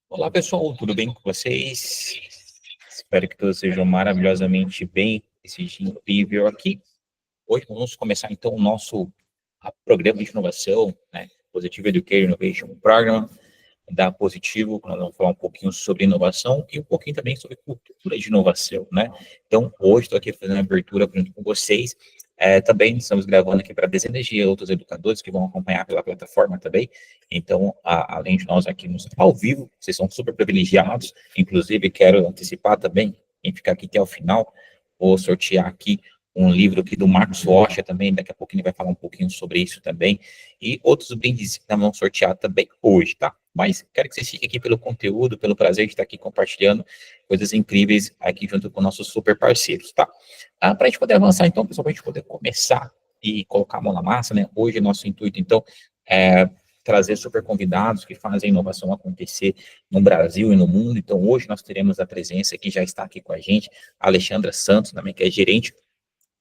Olá, pessoal, tudo bem com vocês? Espero que todos sejam maravilhosamente bem esse dia incrível aqui. Hoje vamos começar, então, o nosso programa de inovação, né? Positive Education Innovation Program, da Positivo. Nós vamos falar um pouquinho sobre inovação e um pouquinho também sobre cultura de inovação, né? Então, hoje estou aqui fazendo a abertura junto com vocês. Também estamos gravando aqui para dezenas de outros educadores que vão acompanhar pela plataforma também. Então, além de nós aqui ao vivo, vocês são super privilegiados. Inclusive, quero antecipar também, quem ficar aqui até o final, vou sortear aqui um livro aqui do Marcos Rocha também, daqui a pouquinho ele vai falar um pouquinho sobre isso também, e outros brindes que nós vamos sortear também hoje, tá? Mas quero que vocês fiquem aqui pelo conteúdo, pelo prazer de estar aqui compartilhando coisas incríveis aqui junto com nossos super parceiros, tá? Para a gente poder avançar, então, pessoal, para a gente poder começar e colocar a mão na massa, né? Hoje, nosso intuito, então, é trazer super convidados que fazem a inovação acontecer no Brasil e no mundo. Então, hoje nós teremos a presença que já está aqui com a gente, a Alexandra Santos, também, que é gerente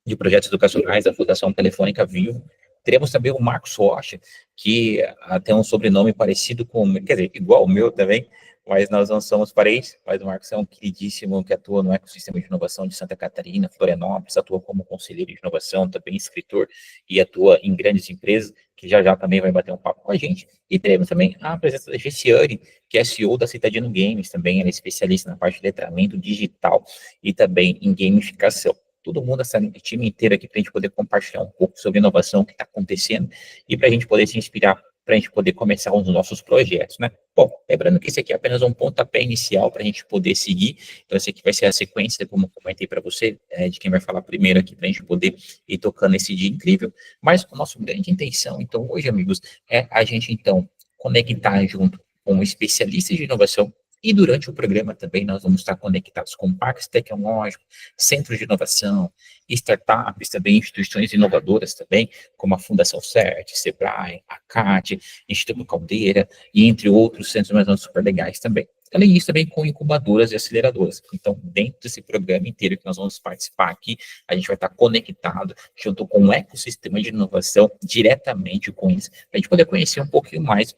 de projetos educacionais da Fundação Telefônica Vivo. Teremos também o Marcos Rocha, que tem um sobrenome parecido com, quer dizer, igual o meu também, mas nós não somos parentes, mas o Marcos é um queridíssimo que atua no ecossistema de inovação de Santa Catarina, Florianópolis, atua como conselheiro de inovação, também escritor, e atua em grandes empresas, que já já também vai bater um papo com a gente. E teremos também a presença da Gessiane, que é CEO da Citadino Games, também ela é especialista na parte de letramento digital e também em gamificação. Todo mundo, essa time inteira aqui, para a gente poder compartilhar um pouco sobre a inovação que está acontecendo e para a gente poder se inspirar, para a gente poder começar os nossos projetos, né? Bom, lembrando que esse aqui é apenas um pontapé inicial para a gente poder seguir, então esse aqui vai ser a sequência, como eu comentei para você, de quem vai falar primeiro aqui, para a gente poder ir tocando esse dia incrível, mas a nossa grande intenção, então, hoje, amigos, é a gente, então, conectar junto com especialistas de inovação. E durante o programa também nós vamos estar conectados com parques tecnológicos, centros de inovação, startups, também instituições inovadoras também, como a Fundação CERT, Sebrae, a CAT, Instituto Caldeira, e entre outros centros mais super legais também. Além disso, também com incubadoras e aceleradoras. Então, dentro desse programa inteiro que nós vamos participar aqui, a gente vai estar conectado junto com um ecossistema de inovação diretamente com isso, para a gente poder conhecer um pouquinho mais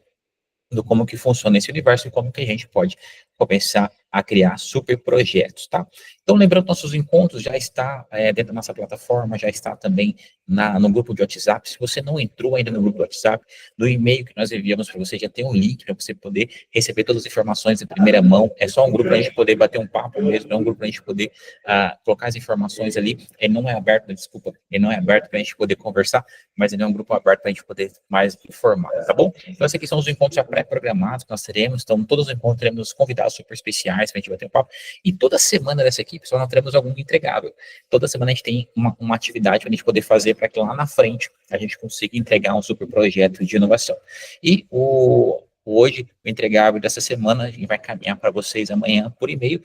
do como que funciona esse universo e como que a gente pode começar a criar super projetos, tá? Então, lembrando, nossos encontros já está dentro da nossa plataforma, já está também no grupo de WhatsApp. Se você não entrou ainda no grupo do WhatsApp, no e-mail que nós enviamos para você, já tem um link para você poder receber todas as informações em primeira mão. É só um grupo para a gente poder bater um papo mesmo, é um grupo para a gente poder colocar as informações ali. Ele não é aberto, desculpa, ele não é aberto para a gente poder conversar, mas ele é um grupo aberto para a gente poder mais informar, tá bom? Então, esses aqui são os encontros já pré-programados que nós teremos. Então, todos os encontros teremos convidados super especiais para a gente bater um papo. E toda semana dessa aqui, pessoal, nós teremos algum entregável. Toda semana a gente tem uma atividade para a gente poder fazer para que lá na frente a gente consiga entregar um super projeto de inovação. E hoje, o entregável dessa semana, a gente vai caminhar para vocês amanhã por e-mail.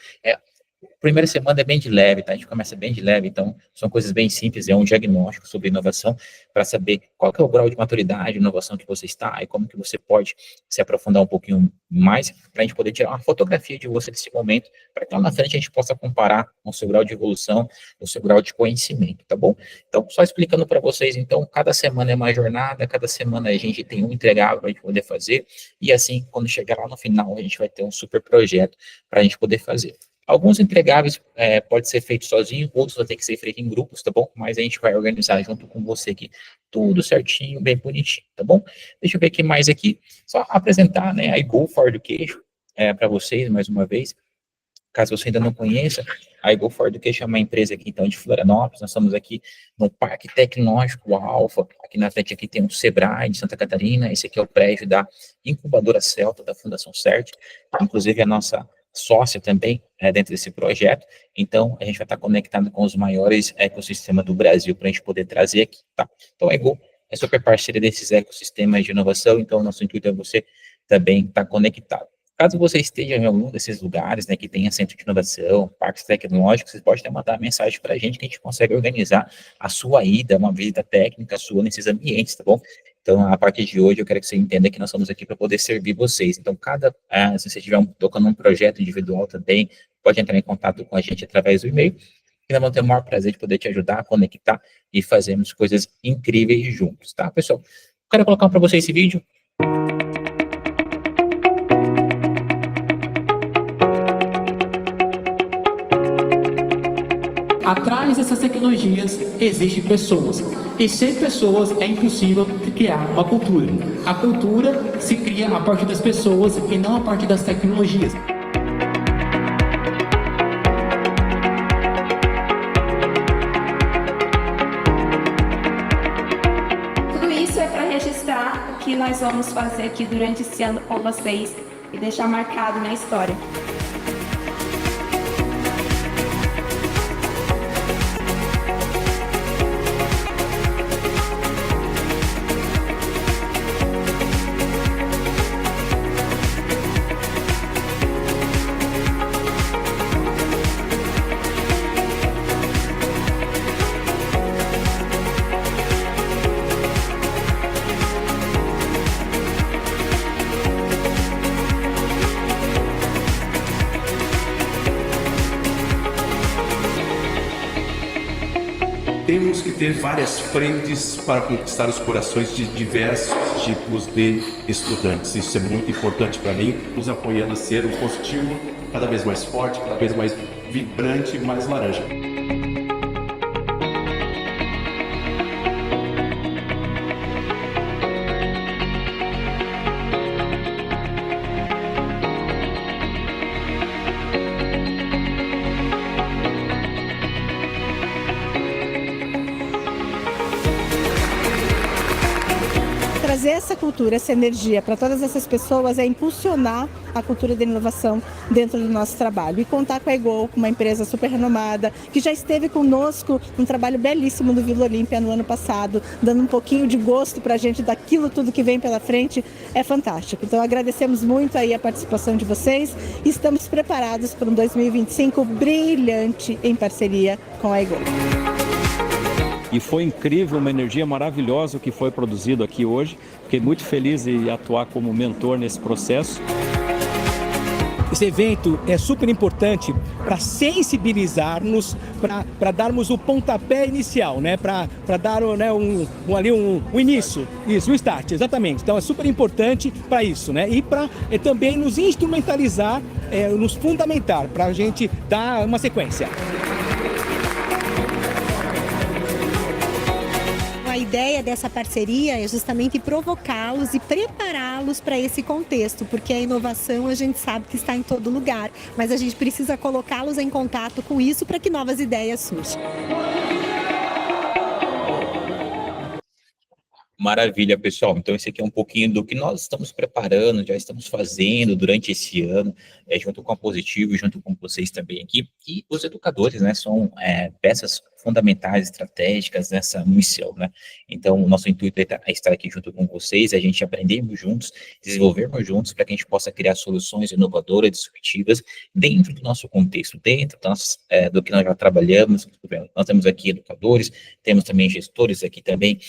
Primeira semana é bem de leve, tá? A gente começa bem de leve, então são coisas bem simples, é um diagnóstico sobre inovação para saber qual que é o grau de maturidade de inovação que você está e como que você pode se aprofundar um pouquinho mais para a gente poder tirar uma fotografia de você nesse momento, para que lá na frente a gente possa comparar o seu grau de evolução, o seu grau de conhecimento, tá bom? Então, só explicando para vocês, então, cada semana é uma jornada, cada semana a gente tem um entregável para a gente poder fazer, e assim, quando chegar lá no final, a gente vai ter um super projeto para a gente poder fazer. Alguns entregáveis pode ser feito sozinho, outros vão ter que ser feito em grupos, tá bom? Mas a gente vai organizar junto com você aqui, tudo certinho, bem bonitinho, tá bom? Deixa eu ver aqui mais aqui, só apresentar, né, a Go for Education para vocês, mais uma vez. Caso você ainda não conheça, a Go for Education é uma empresa aqui, então, de Florianópolis. Nós estamos aqui no Parque Tecnológico Alfa. Aqui na frente aqui tem o Sebrae de Santa Catarina. Esse aqui é o prédio da incubadora Celta, da Fundação CERT. Inclusive, a nossa sócia também dentro desse projeto. Então, a gente vai estar conectado com os maiores ecossistemas do Brasil para a gente poder trazer aqui, tá? Então, a Go é super parceira desses ecossistemas de inovação. Então, nosso intuito é você também estar conectado. Caso você esteja em algum desses lugares, né, que tenha centro de inovação, parques tecnológicos, você pode até mandar mensagem para a gente que a gente consegue organizar a sua ida, uma visita técnica sua nesses ambientes, tá bom? Então, a partir de hoje, eu quero que você entenda que nós estamos aqui para poder servir vocês. Então, se você estiver tocando um projeto individual também, pode entrar em contato com a gente através do e-mail, e nós vamos ter o maior prazer de poder te ajudar, conectar e fazermos coisas incríveis juntos, tá, pessoal? Quero colocar para vocês esse vídeo. atrás dessas tecnologias existem pessoas. E sem pessoas é impossível criar uma cultura. A cultura se cria a partir das pessoas e não a partir das tecnologias. Tudo isso é para registrar o que nós vamos fazer aqui durante esse ano com vocês e deixar marcado na história. Temos que ter várias frentes para conquistar os corações de diversos tipos de estudantes. Isso é muito importante para mim, nos apoiando a ser um positivo cada vez mais forte, cada vez mais vibrante e mais laranja. Trazer essa cultura, essa energia para todas essas pessoas é impulsionar a cultura da inovação dentro do nosso trabalho. E contar com a Egol, uma empresa super renomada, que já esteve conosco num trabalho belíssimo do Vila Olímpia no ano passado, dando um pouquinho de gosto para a gente daquilo tudo que vem pela frente, é fantástico. Então agradecemos muito aí a participação de vocês e estamos preparados para um 2025 brilhante em parceria com a Egol. E foi incrível, uma energia maravilhosa o que foi produzido aqui hoje. Fiquei muito feliz em atuar como mentor nesse processo. Esse evento é super importante para sensibilizar-nos, para darmos o pontapé inicial, né? Para dar né, um início, isso, um start, exatamente. Então é super importante para isso, né? E para também nos instrumentalizar, nos fundamentar, para a gente dar uma sequência. A ideia dessa parceria é justamente provocá-los e prepará-los para esse contexto, porque a inovação a gente sabe que está em todo lugar, mas a gente precisa colocá-los em contato com isso para que novas ideias surjam. Maravilha, pessoal. Então, esse aqui é um pouquinho do que nós estamos preparando, já estamos fazendo durante esse ano, junto com a Positivo, junto com vocês também aqui. E os educadores, né, são peças fundamentais, estratégicas nessa missão, né? Então, o nosso intuito é estar aqui junto com vocês, a gente aprendermos juntos, desenvolvermos juntos, para que a gente possa criar soluções inovadoras, disruptivas, dentro do nosso contexto, dentro do que nós já trabalhamos. Nós temos aqui educadores, temos também gestores aqui também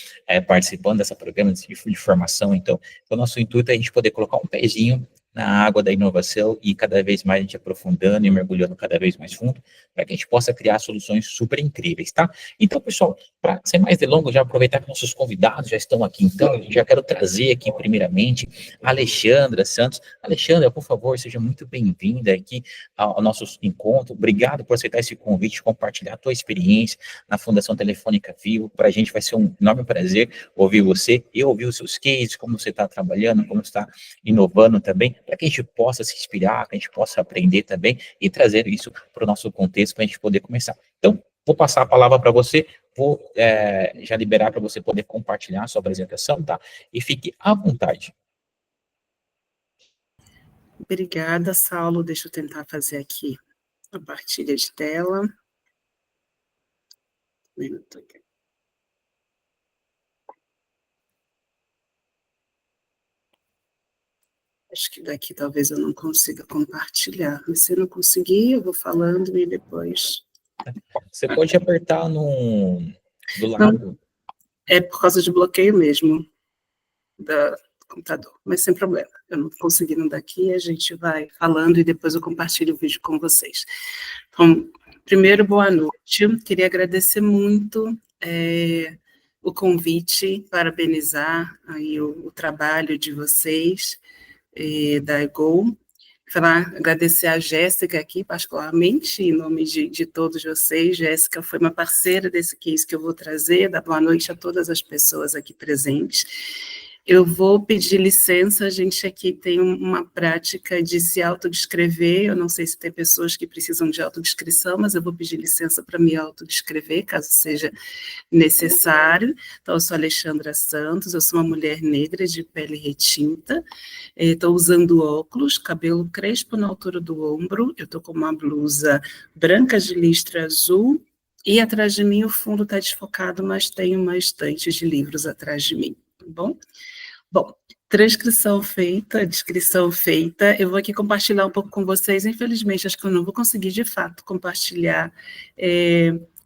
participando dessa programa de formação. Então, o nosso intuito é a gente poder colocar um pezinho na água da inovação e cada vez mais a gente aprofundando e mergulhando cada vez mais fundo, para que a gente possa criar soluções super incríveis, tá? Então, pessoal, para ser mais delongo, já aproveitar que nossos convidados já estão aqui, então, eu já quero trazer aqui, primeiramente, a Alexandra Santos. Alexandra, por favor, seja muito bem-vinda aqui ao nosso encontro. Obrigado por aceitar esse convite, compartilhar a tua experiência na Fundação Telefônica Vivo. Para a gente vai ser um enorme prazer ouvir você e ouvir os seus cases, como você está trabalhando, como está inovando também, para que a gente possa se inspirar, que a gente possa aprender também e trazer isso para o nosso contexto para a gente poder começar. Então, vou passar a palavra para você, vou já liberar para você poder compartilhar a sua apresentação, tá? E fique à vontade. Obrigada, Saulo. Deixa eu tentar fazer aqui a partilha de tela. Um minuto aqui. Acho que daqui talvez eu não consiga compartilhar, mas se eu não conseguir, eu vou falando e depois... Você pode apertar do lado. Não, é por causa de bloqueio mesmo do computador, mas sem problema. Eu não conseguindo daqui, a gente vai falando e depois eu compartilho o vídeo com vocês. Então, primeiro, boa noite. Queria agradecer muito o convite, parabenizar aí o trabalho de vocês, da Egol. agradecer a Jéssica aqui, particularmente, em nome de todos vocês. Jéssica foi uma parceira desse case que eu vou trazer, dar boa noite a todas as pessoas aqui presentes. Eu vou pedir licença, a gente aqui tem uma prática de se autodescrever, eu não sei se tem pessoas que precisam de autodescrição, mas eu vou pedir licença para me autodescrever, caso seja necessário. Então, eu sou Alexandra Santos, eu sou uma mulher negra de pele retinta, estou usando óculos, cabelo crespo na altura do ombro, eu estou com uma blusa branca de listra azul, e atrás de mim o fundo está desfocado, mas tem uma estante de livros atrás de mim, tá bom? Bom, transcrição feita, descrição feita, eu vou aqui compartilhar um pouco com vocês, infelizmente acho que eu não vou conseguir de fato compartilhar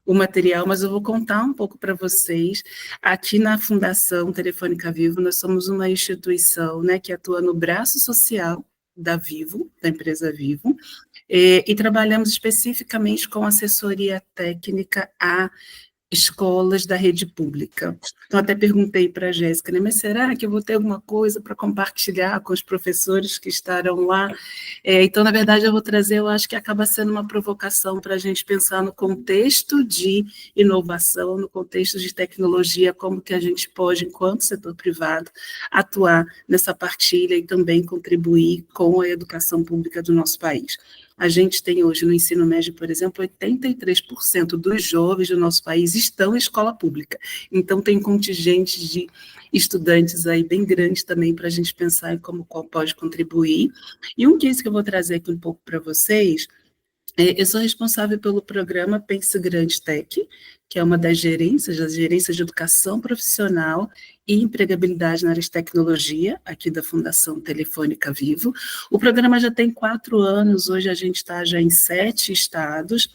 o material, mas eu vou contar um pouco para vocês. Aqui na Fundação Telefônica Vivo, nós somos uma instituição, né, que atua no braço social da Vivo, da empresa Vivo, e trabalhamos especificamente com assessoria técnica a escolas da rede pública. Então, até perguntei para a Jéssica, né, mas será que eu vou ter alguma coisa para compartilhar com os professores que estarão lá? Então, na verdade, eu vou trazer, eu acho que acaba sendo uma provocação para a gente pensar no contexto de inovação, no contexto de tecnologia, como que a gente pode, enquanto setor privado, atuar nessa partilha e também contribuir com a educação pública do nosso país. A gente tem hoje no ensino médio, por exemplo, 83% dos jovens do nosso país estão em escola pública. Então, tem contingente de estudantes aí bem grande também para a gente pensar em como qual pode contribuir. E um case que eu vou trazer aqui um pouco para vocês, eu sou responsável pelo programa Pense Grande Tech, que é uma das gerências de educação profissional e empregabilidade na área de tecnologia, aqui da Fundação Telefônica Vivo. O programa já tem 4 anos, hoje a gente está já em 7 estados,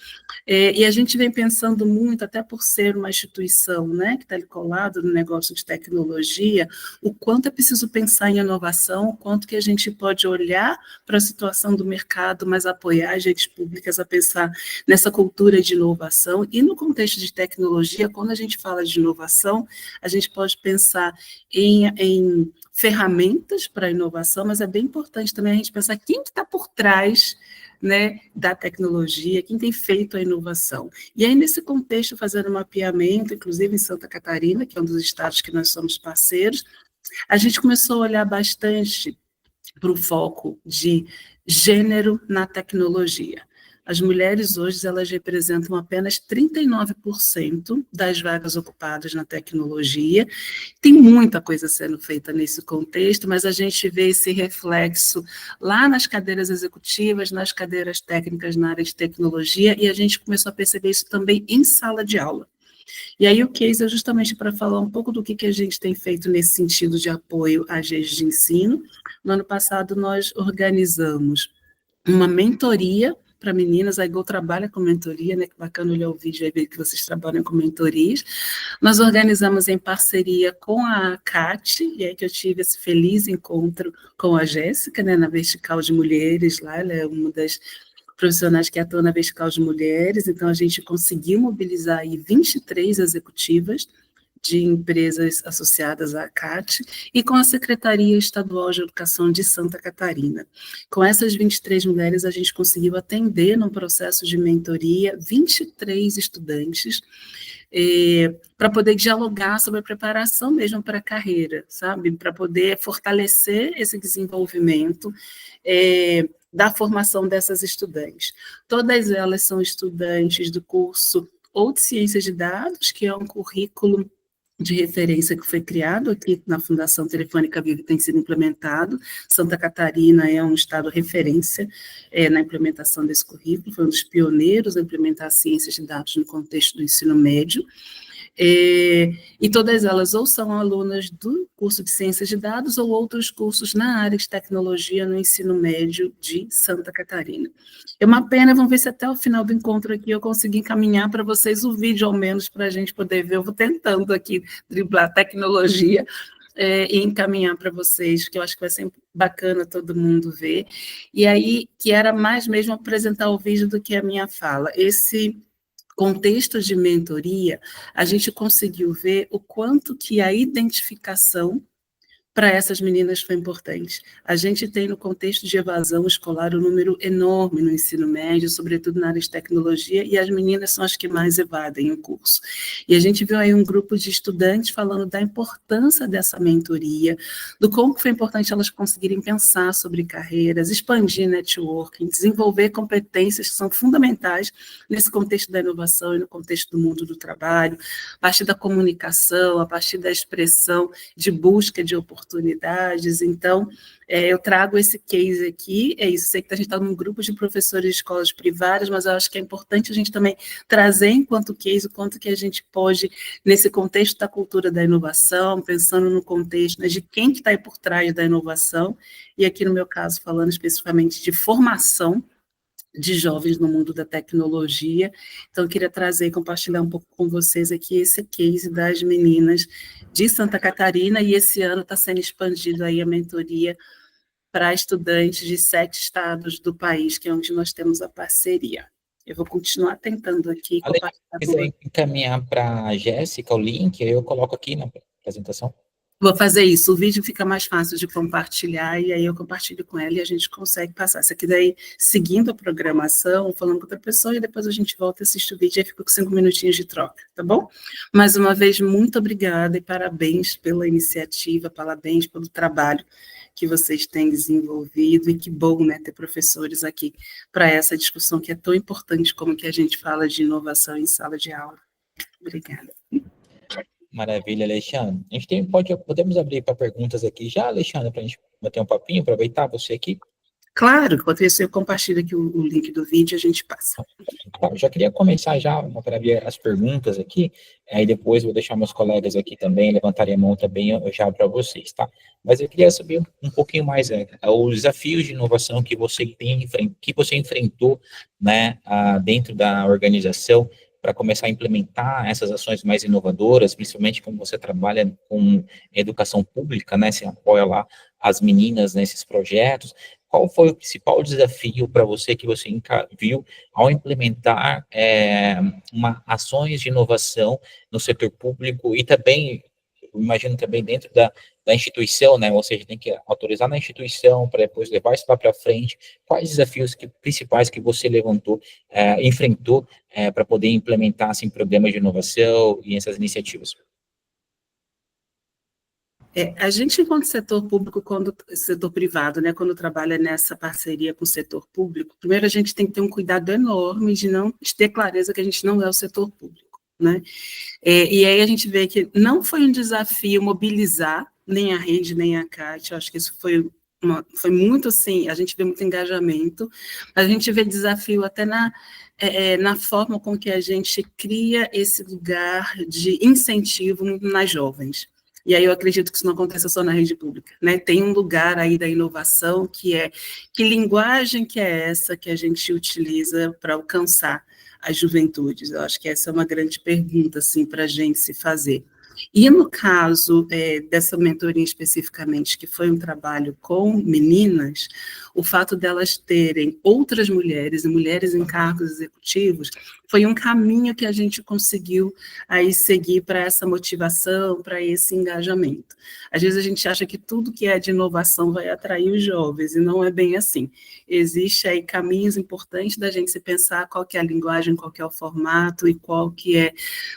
e a gente vem pensando muito, até por ser uma instituição, né, que está colado no negócio de tecnologia, o quanto é preciso pensar em inovação, o quanto que a gente pode olhar para a situação do mercado, mas apoiar as redes públicas a pensar nessa cultura de inovação, e no contexto de tecnologia, quando a gente fala de inovação, a gente pode pensar em ferramentas para inovação, mas é bem importante também a gente pensar quem que está por trás, né, da tecnologia, quem tem feito a inovação. E aí, nesse contexto, fazendo um mapeamento, inclusive em Santa Catarina, que é um dos estados que nós somos parceiros, a gente começou a olhar bastante para o foco de gênero na tecnologia. As mulheres hoje, elas representam apenas 39% das vagas ocupadas na tecnologia. Tem muita coisa sendo feita nesse contexto, mas a gente vê esse reflexo lá nas cadeiras executivas, nas cadeiras técnicas na área de tecnologia, e a gente começou a perceber isso também em sala de aula. E aí o case é justamente para falar um pouco do que a gente tem feito nesse sentido de apoio às redes de ensino. No ano passado, nós organizamos uma mentoria para meninas, a Igual trabalha com mentoria, né? Que bacana olhar o vídeo e ver que vocês trabalham com mentorias. Nós organizamos em parceria com a CAT, e aí que eu tive esse feliz encontro com a Jéssica, né? Na Vertical de Mulheres, lá, ela é uma das profissionais que atuam na Vertical de Mulheres, então a gente conseguiu mobilizar aí 23 executivas de empresas associadas à CAT, e com a Secretaria Estadual de Educação de Santa Catarina. Com essas 23 mulheres, a gente conseguiu atender, num processo de mentoria, 23 estudantes, para poder dialogar sobre a preparação mesmo para a carreira, sabe? Para poder fortalecer esse desenvolvimento da formação dessas estudantes. Todas elas são estudantes do curso ou de Ciências de Dados, que é um currículo de referência que foi criado aqui na Fundação Telefônica Vivo e tem sido implementado. Santa Catarina é um estado referência na implementação desse currículo, foi um dos pioneiros a implementar ciências de dados no contexto do ensino médio. E todas elas ou são alunas do curso de Ciências de Dados ou outros cursos na área de tecnologia no ensino médio de Santa Catarina. É uma pena, vamos ver se até o final do encontro aqui eu consigo encaminhar para vocês o vídeo, ao menos, para a gente poder ver. Eu vou tentando aqui driblar tecnologia e encaminhar para vocês, que eu acho que vai ser bacana todo mundo ver. E aí, que era mais mesmo apresentar o vídeo do que a minha fala. Esse contexto de mentoria, a gente conseguiu ver o quanto que a identificação para essas meninas foi importante. A gente tem, no contexto de evasão escolar, um número enorme no ensino médio, sobretudo na área de tecnologia, e as meninas são as que mais evadem o curso. E a gente viu aí um grupo de estudantes falando da importância dessa mentoria, do como foi importante elas conseguirem pensar sobre carreiras, expandir networking, desenvolver competências que são fundamentais nesse contexto da inovação e no contexto do mundo do trabalho, a partir da comunicação, a partir da expressão de busca de oportunidades. Então, eu trago esse case aqui, é isso, sei que a gente está num grupo de professores de escolas privadas, mas eu acho que é importante a gente também trazer enquanto case o quanto que a gente pode, nesse contexto da cultura da inovação, pensando no contexto, né, de quem que está aí por trás da inovação, e aqui no meu caso, falando especificamente de formação de jovens no mundo da tecnologia. Então, eu queria trazer e compartilhar um pouco com vocês aqui esse case das meninas de Santa Catarina, e esse ano está sendo expandido aí a mentoria para estudantes de 7 estados do país, que é onde nós temos a parceria. Eu vou continuar tentando aqui compartilhar. Se quiser encaminhar para a Jéssica o link, eu coloco aqui na apresentação. Vou fazer isso, o vídeo fica mais fácil de compartilhar, e aí eu compartilho com ela e a gente consegue passar. Se aqui daí, seguindo a programação, falando com outra pessoa, e depois a gente volta e assiste o vídeo, e fica com 5 minutinhos de troca, tá bom? Mais uma vez, muito obrigada e parabéns pela iniciativa, parabéns pelo trabalho que vocês têm desenvolvido, e que bom, né, ter professores aqui para essa discussão que é tão importante como que a gente fala de inovação em sala de aula. Obrigada. Maravilha, Alexandre. A gente podemos abrir para perguntas aqui já, Alexandre, para a gente bater um papinho, aproveitar você aqui? Claro, enquanto isso eu compartilho aqui o link do vídeo e a gente passa. Eu já queria começar já para ver as perguntas aqui, aí depois vou deixar meus colegas aqui também, levantarem a mão também já para vocês, tá? Mas eu queria saber um pouquinho mais os desafios de inovação que você enfrentou, né, dentro da organização, para começar a implementar essas ações mais inovadoras, principalmente como você trabalha com educação pública, né, você apoia lá as meninas nesses projetos. Qual foi o principal desafio para você que você viu ao implementar ações de inovação no setor público e também, imagino também dentro da instituição, né? Ou seja, tem que autorizar na instituição para depois levar isso lá para frente. Quais desafios principais que você enfrentou para poder implementar assim, programas de inovação e essas iniciativas? A gente, enquanto setor público, setor privado, né, quando trabalha nessa parceria com o setor público, primeiro a gente tem que ter um cuidado enorme de ter clareza que a gente não é o setor público, né? E aí a gente vê que não foi um desafio mobilizar nem a rede, nem a CAT, eu acho que isso foi muito assim, a gente vê muito engajamento, mas a gente vê desafio até na forma com que a gente cria esse lugar de incentivo nas jovens. E aí eu acredito que isso não aconteça só na rede pública, né? Tem um lugar aí da inovação que linguagem que é essa que a gente utiliza para alcançar as juventudes? Eu acho que essa é uma grande pergunta, assim, para a gente se fazer. E no caso dessa mentoria especificamente, que foi um trabalho com meninas, o fato delas terem outras mulheres, e mulheres em cargos executivos, foi um caminho que a gente conseguiu aí seguir para essa motivação, para esse engajamento. Às vezes a gente acha que tudo que é de inovação vai atrair os jovens, e não é bem assim. Existe aí caminhos importantes da gente se pensar qual que é a linguagem, qual que é o formato, e qual que é,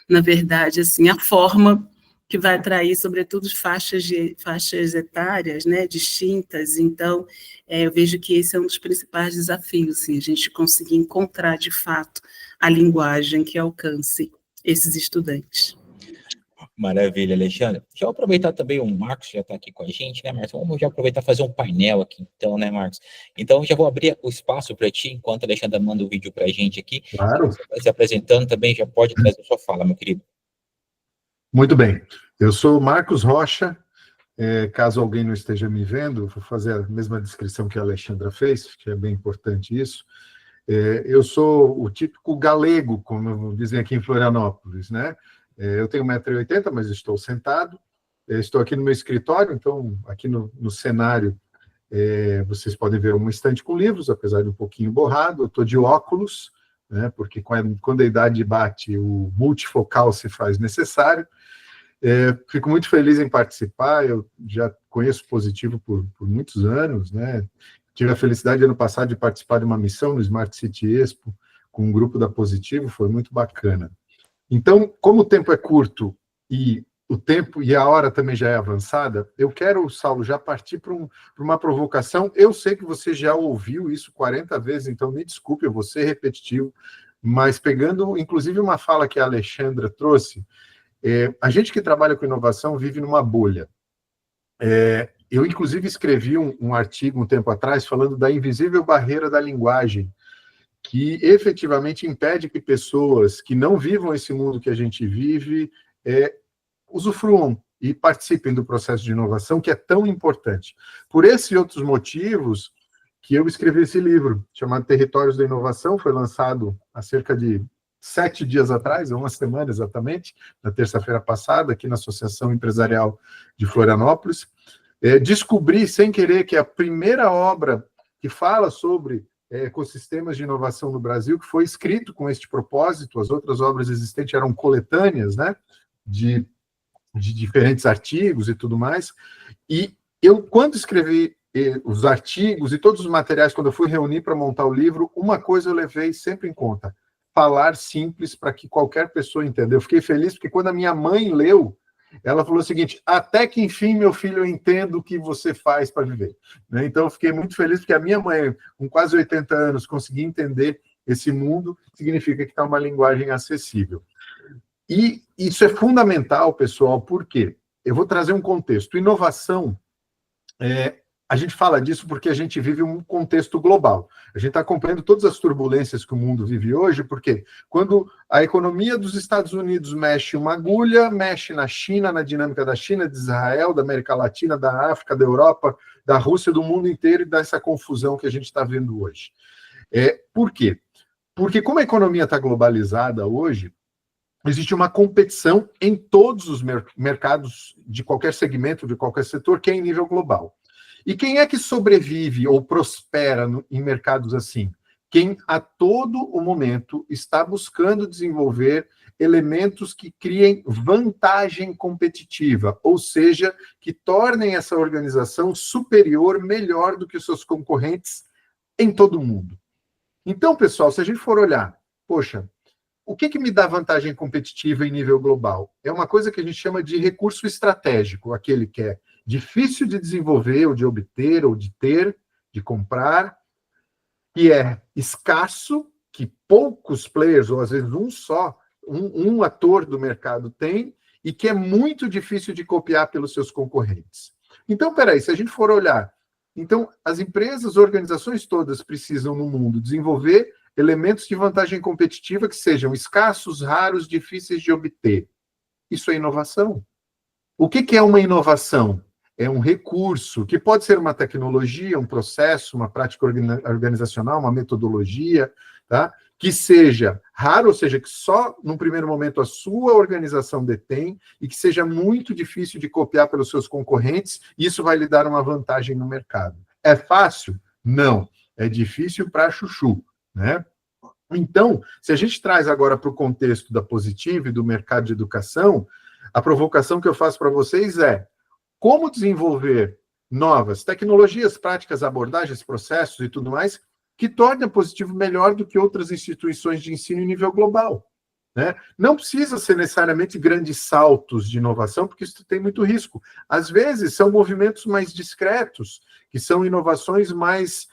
na verdade, assim, a forma que vai atrair, sobretudo, faixas etárias, né, distintas. Então, eu vejo que esse é um dos principais desafios, assim, a gente conseguir encontrar, de fato, a linguagem que alcance esses estudantes. Maravilha, Alexandre. Deixa eu aproveitar também, o Marcos já está aqui com a gente, né, Marcos? Vamos já aproveitar e fazer um painel aqui, então, né, Marcos? Então, já vou abrir o espaço para ti, enquanto a Alexandre manda o vídeo para a gente aqui. Claro. Você vai se apresentando também, já pode trazer a sua fala, meu querido. Muito bem. Eu sou Marcos Rocha. Caso alguém não esteja me vendo, vou fazer a mesma descrição que a Alexandra fez, que é bem importante isso. Eu sou o típico galego, como dizem aqui em Florianópolis, né? Eu tenho 1,80 m, mas estou sentado. Estou aqui no meu escritório, então, aqui no cenário, vocês podem ver uma estante com livros, apesar de um pouquinho borrado. Eu estou de óculos, né? Porque quando a idade bate, o multifocal se faz necessário. Fico muito feliz em participar, eu já conheço Positivo por muitos anos, né? Tive a felicidade, ano passado, de participar de uma missão no Smart City Expo, com um grupo da Positivo, foi muito bacana. Então, como o tempo é curto e o tempo e a hora também já é avançada, eu quero, Saulo, já partir para uma provocação. Eu sei que você já ouviu isso 40 vezes, então me desculpe, eu vou ser repetitivo, mas pegando, inclusive, uma fala que a Alexandra trouxe, a gente que trabalha com inovação vive numa bolha. Eu, inclusive, escrevi um artigo um tempo atrás falando da invisível barreira da linguagem, que efetivamente impede que pessoas que não vivam esse mundo que a gente vive usufruam e participem do processo de inovação, que é tão importante. Por esses e outros motivos que eu escrevi esse livro, chamado Territórios da Inovação, foi lançado há cerca de 7 dias atrás, uma semana exatamente, na terça-feira passada, aqui na Associação Empresarial de Florianópolis. Descobri, sem querer, que a primeira obra que fala sobre ecossistemas de inovação no Brasil, que foi escrito com este propósito, as outras obras existentes eram coletâneas, né, de diferentes artigos e tudo mais, e eu, quando escrevi os artigos e todos os materiais, quando eu fui reunir para montar o livro, uma coisa eu levei sempre em conta: falar simples para que qualquer pessoa entenda. Eu fiquei feliz porque quando a minha mãe leu, ela falou o seguinte: até que enfim, meu filho, eu entendo o que você faz para viver. Então eu fiquei muito feliz porque a minha mãe, com quase 80 anos, conseguir entender esse mundo, significa que está uma linguagem acessível. E isso é fundamental, pessoal, porque eu vou trazer um contexto. Inovação, a gente fala disso porque a gente vive um contexto global. A gente está acompanhando todas as turbulências que o mundo vive hoje, porque quando a economia dos Estados Unidos mexe uma agulha, mexe na China, na dinâmica da China, de Israel, da América Latina, da África, da Europa, da Rússia, do mundo inteiro, e dessa confusão que a gente está vendo hoje. Por quê? Porque como a economia está globalizada hoje, existe uma competição em todos os mercados de qualquer segmento, de qualquer setor, que é em nível global. E quem é que sobrevive ou prospera em mercados assim? Quem a todo o momento está buscando desenvolver elementos que criem vantagem competitiva, ou seja, que tornem essa organização superior, melhor do que os seus concorrentes em todo o mundo. Então, pessoal, se a gente for olhar, poxa, o que me dá vantagem competitiva em nível global? É uma coisa que a gente chama de recurso estratégico, aquele que é difícil de desenvolver, ou de obter, ou de ter, de comprar, que é escasso, que poucos players, ou às vezes um ator do mercado tem, e que é muito difícil de copiar pelos seus concorrentes. Então, peraí, se a gente for olhar, então as empresas, organizações todas precisam no mundo desenvolver elementos de vantagem competitiva que sejam escassos, raros, difíceis de obter. Isso é inovação. O que é uma inovação? É um recurso, que pode ser uma tecnologia, um processo, uma prática organizacional, uma metodologia, tá? Que seja raro, ou seja, que só, num primeiro momento, a sua organização detém e que seja muito difícil de copiar pelos seus concorrentes, e isso vai lhe dar uma vantagem no mercado. É fácil? Não. É difícil para chuchu, né? Então, se a gente traz agora para o contexto da Positivo e do mercado de educação, a provocação que eu faço para vocês é: como desenvolver novas tecnologias, práticas, abordagens, processos e tudo mais, que tornem a Positivo melhor do que outras instituições de ensino em nível global, né? Não precisa ser necessariamente grandes saltos de inovação, porque isso tem muito risco. Às vezes, são movimentos mais discretos, que são inovações mais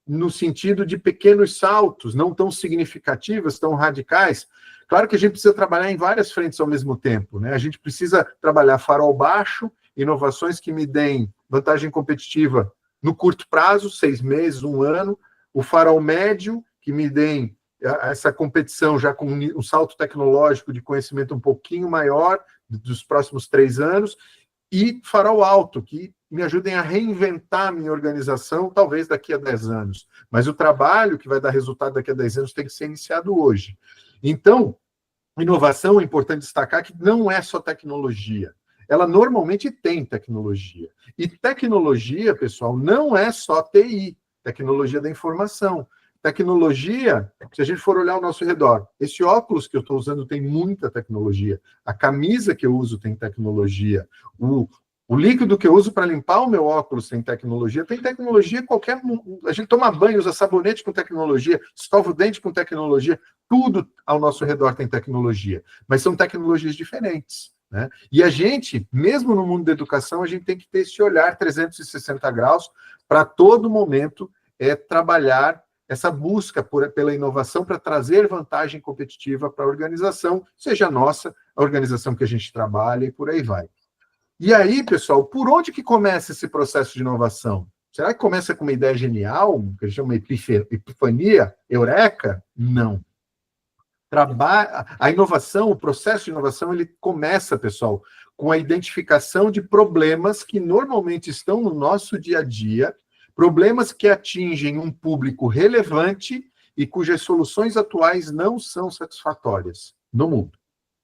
no sentido de pequenos saltos, não tão significativas, tão radicais. Claro que a gente precisa trabalhar em várias frentes ao mesmo tempo, né? A gente precisa trabalhar farol baixo, inovações que me deem vantagem competitiva no curto prazo, 6 meses, 1 ano, o farol médio, que me deem essa competição já com um salto tecnológico de conhecimento um pouquinho maior dos próximos 3 anos, e farol alto, que me ajudem a reinventar a minha organização, talvez daqui a 10 anos. Mas o trabalho que vai dar resultado daqui a 10 anos tem que ser iniciado hoje. Então, inovação, é importante destacar que não é só tecnologia. Ela normalmente tem tecnologia. E tecnologia, pessoal, não é só TI, tecnologia da informação. Tecnologia, se a gente for olhar ao nosso redor, esse óculos que eu estou usando tem muita tecnologia, a camisa que eu uso tem tecnologia, o líquido que eu uso para limpar o meu óculos tem tecnologia qualquer... A gente toma banho, usa sabonete com tecnologia, escova o dente com tecnologia, tudo ao nosso redor tem tecnologia, mas são tecnologias diferentes, né? E a gente, mesmo no mundo da educação, a gente tem que ter esse olhar 360 graus para todo momento trabalhar essa busca pela inovação para trazer vantagem competitiva para a organização, seja a nossa, a organização que a gente trabalha e por aí vai. E aí, pessoal, por onde que começa esse processo de inovação? Será que começa com uma ideia genial, que a gente chama epifania, eureka? Não. A inovação, o processo de inovação, ele começa, pessoal, com a identificação de problemas que normalmente estão no nosso dia a dia, problemas que atingem um público relevante e cujas soluções atuais não são satisfatórias no mundo.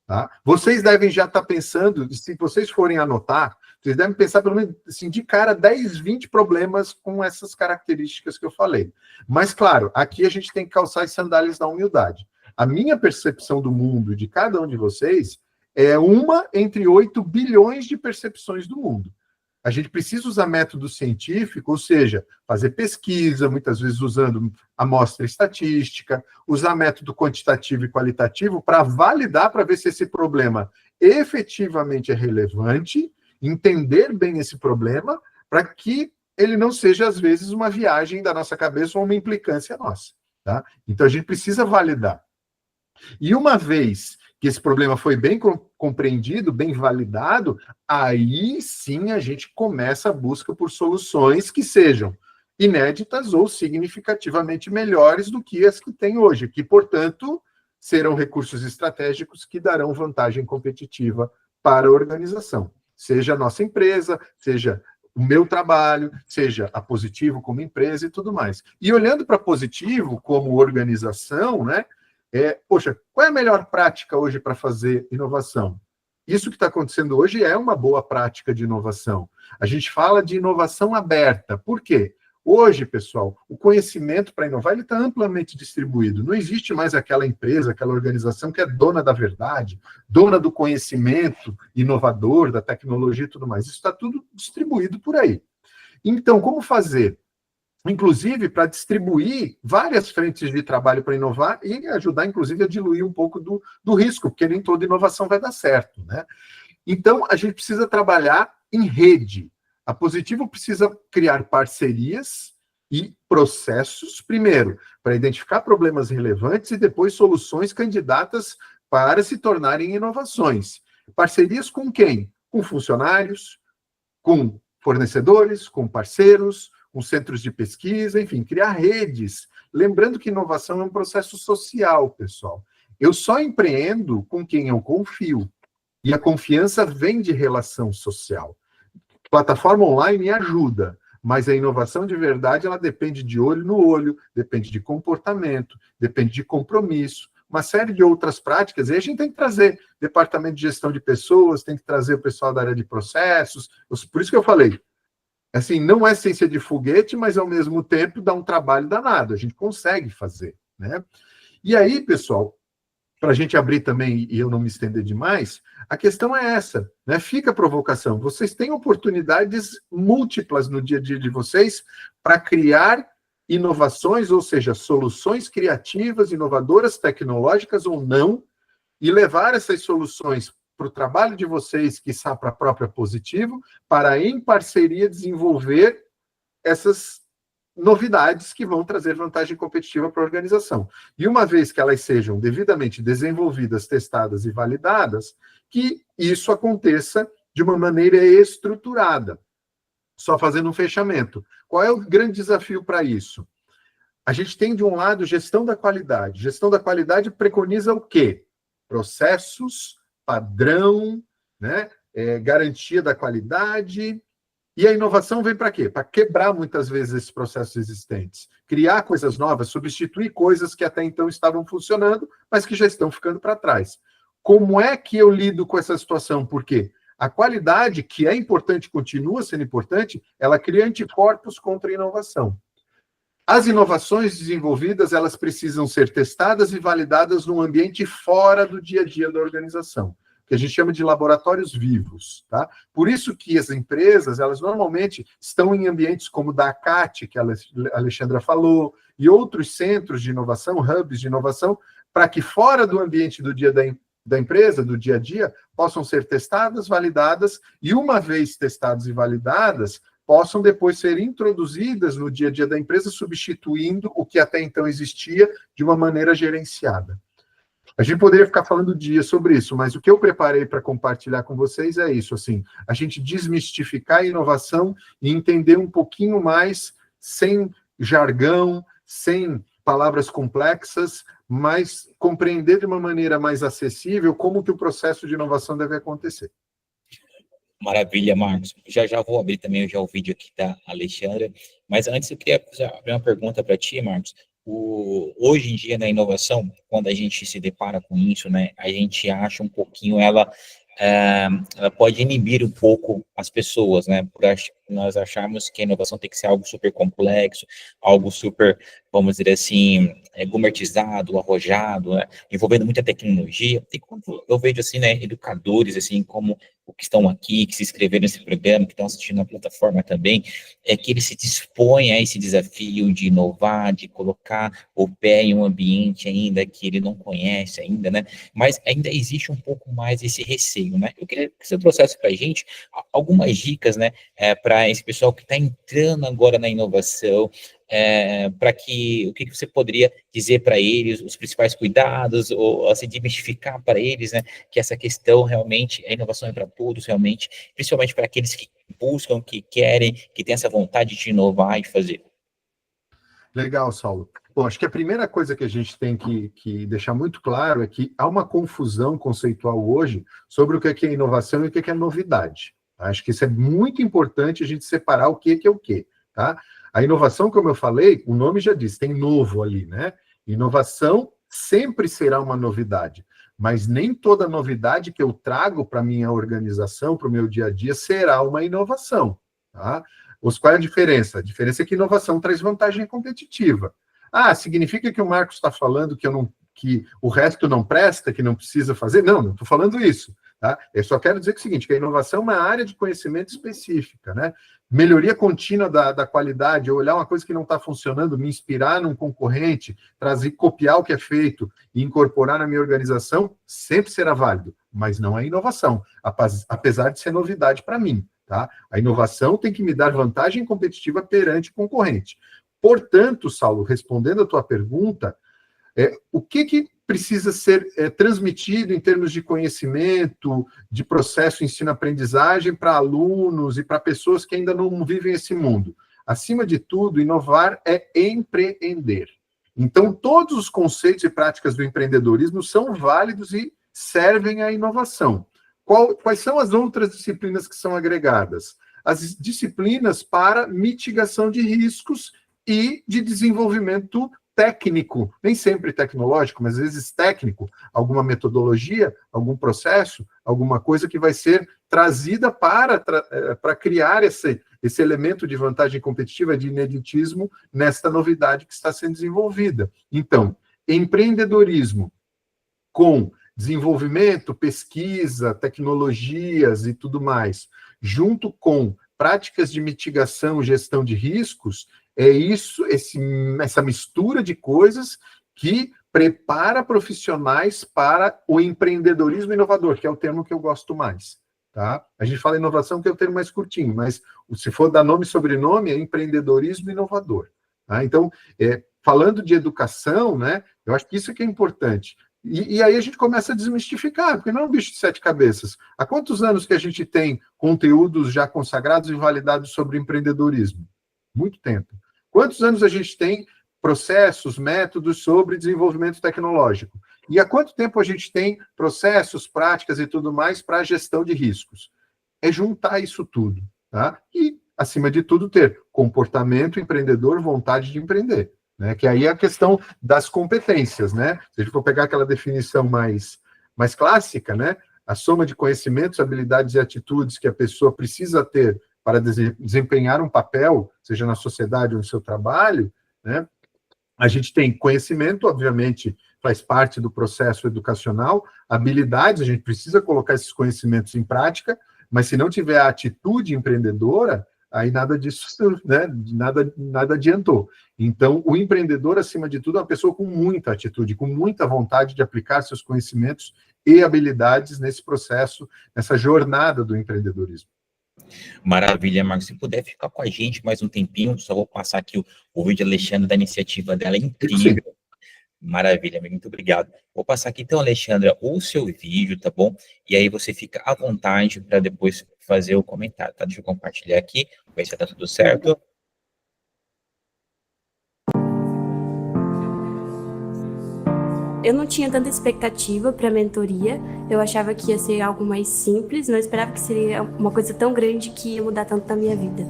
Tá? Vocês devem já estar pensando, se vocês forem anotar, vocês devem pensar pelo menos assim, de cara 10, 20 problemas com essas características que eu falei. Mas, claro, aqui a gente tem que calçar as sandálias da humildade. A minha percepção do mundo, de cada um de vocês, é uma entre 8 bilhões de percepções do mundo. A gente precisa usar método científico, ou seja, fazer pesquisa, muitas vezes usando amostra estatística, usar método quantitativo e qualitativo para validar, para ver se esse problema efetivamente é relevante, entender bem esse problema, para que ele não seja, às vezes, uma viagem da nossa cabeça ou uma implicância nossa. Tá? Então, a gente precisa validar. E uma vez que esse problema foi bem compreendido, bem validado, aí sim a gente começa a busca por soluções que sejam inéditas ou significativamente melhores do que as que tem hoje, que, portanto, serão recursos estratégicos que darão vantagem competitiva para a organização. Seja a nossa empresa, seja o meu trabalho, seja a Positivo como empresa e tudo mais. E olhando para Positivo como organização, né? Poxa, qual é a melhor prática hoje para fazer inovação? Isso que está acontecendo hoje é uma boa prática de inovação. A gente fala de inovação aberta. Por quê? Hoje, pessoal, o conhecimento para inovar está amplamente distribuído. Não existe mais aquela empresa, aquela organização que é dona da verdade, dona do conhecimento inovador, da tecnologia e tudo mais. Isso está tudo distribuído por aí. Então, como fazer? Inclusive, para distribuir várias frentes de trabalho para inovar e ajudar, inclusive, a diluir um pouco do risco, porque nem toda inovação vai dar certo, né? Então, a gente precisa trabalhar em rede. A Positivo precisa criar parcerias e processos, primeiro, para identificar problemas relevantes e depois soluções candidatas para se tornarem inovações. Parcerias com quem? Com funcionários, com fornecedores, com parceiros, com centros de pesquisa, enfim, criar redes. Lembrando que inovação é um processo social, pessoal. Eu só empreendo com quem eu confio. E a confiança vem de relação social. Plataforma online me ajuda, mas a inovação de verdade, ela depende de olho no olho, depende de comportamento, depende de compromisso, uma série de outras práticas. E a gente tem que trazer departamento de gestão de pessoas, tem que trazer o pessoal da área de processos. Por isso que eu falei, assim, não é ciência de foguete, mas ao mesmo tempo dá um trabalho danado, a gente consegue fazer, né? E aí, pessoal, para a gente abrir também, e eu não me estender demais, a questão é essa, né? Fica a provocação, vocês têm oportunidades múltiplas no dia a dia de vocês para criar inovações, ou seja, soluções criativas, inovadoras, tecnológicas ou não, e levar essas soluções para o trabalho de vocês, que está para a própria Positivo, para, em parceria, desenvolver essas novidades que vão trazer vantagem competitiva para a organização. E uma vez que elas sejam devidamente desenvolvidas, testadas e validadas, que isso aconteça de uma maneira estruturada. Só fazendo um fechamento. Qual é o grande desafio para isso? A gente tem, de um lado, gestão da qualidade. Gestão da qualidade preconiza o quê? Processos, padrão, né? Garantia da qualidade. E a inovação vem para quê? Para quebrar, muitas vezes, esses processos existentes. Criar coisas novas, substituir coisas que até então estavam funcionando, mas que já estão ficando para trás. Como é que eu lido com essa situação? Por quê? A qualidade, que é importante, continua sendo importante, ela cria anticorpos contra a inovação. As inovações desenvolvidas, elas precisam ser testadas e validadas num ambiente fora do dia a dia da organização, que a gente chama de laboratórios vivos, tá? Por isso que as empresas, elas normalmente estão em ambientes como o da ACAT, que a Alexandra falou, e outros centros de inovação, hubs de inovação, para que fora do ambiente do dia da empresa, do dia a dia, possam ser testadas, validadas, e uma vez testadas e validadas, possam depois ser introduzidas no dia a dia da empresa, substituindo o que até então existia de uma maneira gerenciada. A gente poderia ficar falando dias sobre isso, mas o que eu preparei para compartilhar com vocês é isso, assim, a gente desmistificar a inovação e entender um pouquinho mais, sem jargão, sem palavras complexas, mas compreender de uma maneira mais acessível como que o processo de inovação deve acontecer. Maravilha, Marcos. Já vou abrir também já o vídeo aqui da Alexandra, mas antes eu queria abrir uma pergunta para ti, Marcos. Hoje em dia, na inovação, quando a gente se depara com isso, né, a gente acha um pouquinho, ela pode inibir um pouco as pessoas, né, por nós acharmos que a inovação tem que ser algo super complexo, algo super, vamos dizer assim, gourmetizado, arrojado, né, envolvendo muita tecnologia. E quando eu vejo, assim, né, educadores, assim, como o que estão aqui, que se inscreveram nesse programa, que estão assistindo a plataforma também, é que eles se dispõem a esse desafio de inovar, de colocar o pé em um ambiente ainda que ele não conhece ainda, né, mas ainda existe um pouco mais esse receio, né. Eu queria que você trouxesse para a gente algumas dicas, né, para esse pessoal que está entrando agora na inovação, para que, o que você poderia dizer para eles, os principais cuidados, ou assim, desmistificar para eles, né, que essa questão realmente, a inovação é para todos, realmente, principalmente para aqueles que buscam, que querem, que têm essa vontade de inovar e fazer. Legal, Saulo. Bom, acho que a primeira coisa que a gente tem que deixar muito claro é que há uma confusão conceitual hoje sobre o que é inovação e o que é novidade. Acho que isso é muito importante a gente separar o que é o que, tá? A inovação, como eu falei, o nome já diz, tem novo ali, né? Inovação sempre será uma novidade, mas nem toda novidade que eu trago para a minha organização, para o meu dia a dia, será uma inovação, tá? Qual é a diferença? A diferença é que inovação traz vantagem competitiva. Ah, significa que o Marcos está falando que o resto não presta, que não precisa fazer? Não estou falando isso. Tá? Eu só quero dizer que é o seguinte, que a inovação é uma área de conhecimento específica, né? Melhoria contínua da qualidade, eu olhar uma coisa que não está funcionando, me inspirar num concorrente, copiar o que é feito e incorporar na minha organização, sempre será válido, mas não é inovação, apesar de ser novidade para mim, tá? A inovação tem que me dar vantagem competitiva perante o concorrente. Portanto, Saulo, respondendo a tua pergunta, o que precisa ser transmitido em termos de conhecimento, de processo ensino-aprendizagem para alunos e para pessoas que ainda não vivem esse mundo? Acima de tudo, inovar é empreender. Então, todos os conceitos e práticas do empreendedorismo são válidos e servem à inovação. Quais são as outras disciplinas que são agregadas? As disciplinas para mitigação de riscos e de desenvolvimento técnico, nem sempre tecnológico, mas às vezes técnico, alguma metodologia, algum processo, alguma coisa que vai ser trazida para criar esse elemento de vantagem competitiva, de ineditismo, nesta novidade que está sendo desenvolvida. Então, empreendedorismo com desenvolvimento, pesquisa, tecnologias e tudo mais, junto com práticas de mitigação, gestão de riscos, é isso, essa mistura de coisas que prepara profissionais para o empreendedorismo inovador, que é o termo que eu gosto mais. Tá? A gente fala inovação, que é o termo mais curtinho, mas se for dar nome e sobrenome, é empreendedorismo inovador. Tá? Então, falando de educação, né, eu acho que isso que é importante. E aí a gente começa a desmistificar, porque não é um bicho de 7 cabeças. Há quantos anos que a gente tem conteúdos já consagrados e validados sobre empreendedorismo? Muito tempo. Quantos anos a gente tem processos, métodos sobre desenvolvimento tecnológico? E há quanto tempo a gente tem processos, práticas e tudo mais para a gestão de riscos? É juntar isso tudo, tá? E, acima de tudo, ter comportamento empreendedor, vontade de empreender, né? Que aí é a questão das competências, né? Se a gente for pegar aquela definição mais clássica, né? A soma de conhecimentos, habilidades e atitudes que a pessoa precisa ter para desempenhar um papel, seja na sociedade ou no seu trabalho, né? A gente tem conhecimento, obviamente, faz parte do processo educacional, habilidades, a gente precisa colocar esses conhecimentos em prática, mas se não tiver a atitude empreendedora, aí nada disso, né, nada adiantou. Então, o empreendedor, acima de tudo, é uma pessoa com muita atitude, com muita vontade de aplicar seus conhecimentos e habilidades nesse processo, nessa jornada do empreendedorismo. Maravilha, Marcos. Se puder ficar com a gente mais um tempinho, só vou passar aqui o vídeo da Alexandra, da iniciativa dela, é incrível. Sim. Maravilha, amigo, muito obrigado. Vou passar aqui, então, Alexandra, o seu vídeo, tá bom? E aí você fica à vontade para depois fazer o comentário, tá? Deixa eu compartilhar aqui, ver se tá tudo certo. Eu não tinha tanta expectativa para a mentoria, eu achava que ia ser algo mais simples, não esperava que seria uma coisa tão grande que ia mudar tanto na minha vida.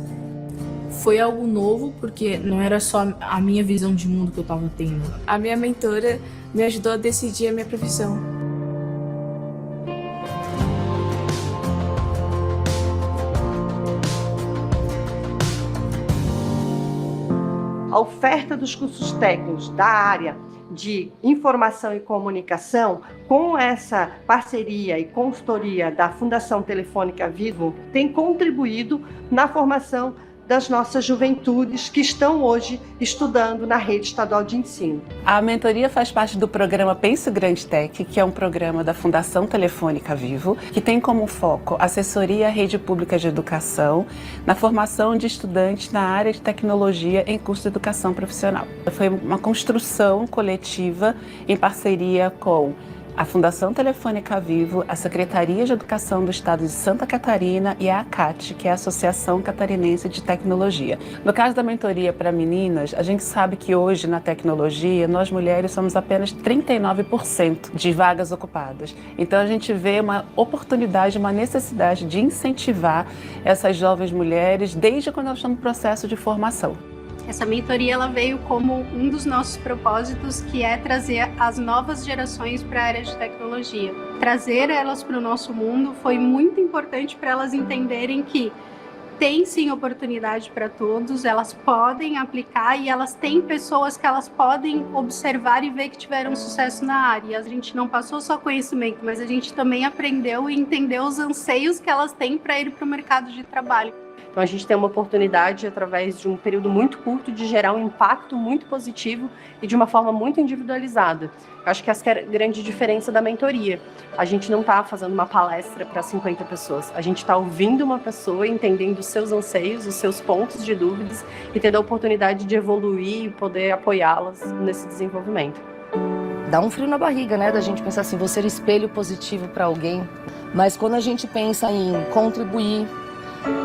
Foi algo novo, porque não era só a minha visão de mundo que eu estava tendo. A minha mentora me ajudou a decidir a minha profissão. A oferta dos cursos técnicos da área de informação e comunicação, com essa parceria e consultoria da Fundação Telefônica Vivo, tem contribuído na formação das nossas juventudes que estão hoje estudando na rede estadual de ensino. A mentoria faz parte do programa Penso Grande Tech, que é um programa da Fundação Telefônica Vivo, que tem como foco assessoria à rede pública de educação na formação de estudantes na área de tecnologia em curso de educação profissional. Foi uma construção coletiva em parceria com a Fundação Telefônica Vivo, a Secretaria de Educação do Estado de Santa Catarina e a ACAT, que é a Associação Catarinense de Tecnologia. No caso da mentoria para meninas, a gente sabe que hoje na tecnologia, nós mulheres somos apenas 39% de vagas ocupadas. Então a gente vê uma oportunidade, uma necessidade de incentivar essas jovens mulheres desde quando elas estão no processo de formação. Essa mentoria ela veio como um dos nossos propósitos, que é trazer as novas gerações para a área de tecnologia. Trazer elas para o nosso mundo foi muito importante para elas entenderem que tem sim oportunidade para todos, elas podem aplicar e elas têm pessoas que elas podem observar e ver que tiveram sucesso na área. A gente não passou só conhecimento, mas a gente também aprendeu e entendeu os anseios que elas têm para ir para o mercado de trabalho. Então a gente tem uma oportunidade, através de um período muito curto, de gerar um impacto muito positivo e de uma forma muito individualizada. Eu acho que essa é a grande diferença da mentoria. A gente não está fazendo uma palestra para 50 pessoas. A gente está ouvindo uma pessoa, entendendo os seus anseios, os seus pontos de dúvidas e tendo a oportunidade de evoluir e poder apoiá-las nesse desenvolvimento. Dá um frio na barriga, né, da gente pensar assim, vou ser espelho positivo para alguém. Mas quando a gente pensa em contribuir,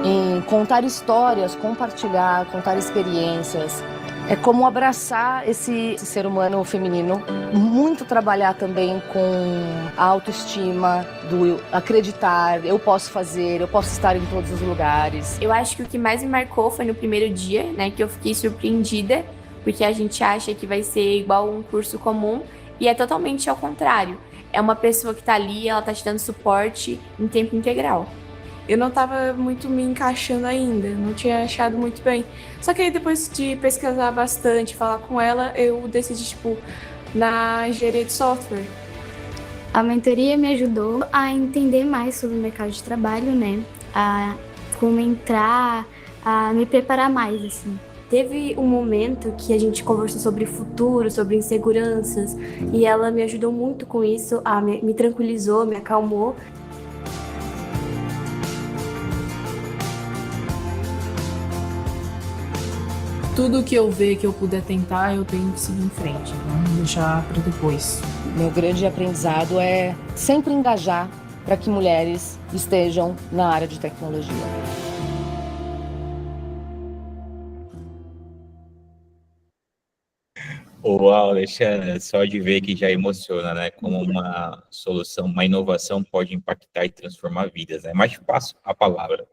em contar histórias, compartilhar, contar experiências, é como abraçar esse ser humano feminino, muito trabalhar também com a autoestima, do acreditar, eu posso fazer, eu posso estar em todos os lugares. Eu acho que o que mais me marcou foi no primeiro dia, né, que eu fiquei surpreendida, porque a gente acha que vai ser igual um curso comum, e é totalmente ao contrário. É uma pessoa que tá ali, ela tá te dando suporte em tempo integral. Eu não estava muito me encaixando ainda, não tinha achado muito bem. Só que aí depois de pesquisar bastante, falar com ela, eu decidi, na engenharia de software. A mentoria me ajudou a entender mais sobre o mercado de trabalho, né? A como entrar, a me preparar mais, assim. Teve um momento que a gente conversou sobre futuro, sobre inseguranças, e ela me ajudou muito com isso, me tranquilizou, me acalmou. Tudo que eu ver que eu puder tentar, eu tenho que seguir em frente, não deixar para depois. Meu grande aprendizado é sempre engajar para que mulheres estejam na área de tecnologia. Uau, Alexandre, só de ver que já emociona, né? Como uma solução, uma inovação pode impactar e transformar vidas, né? Mas te passo a palavra.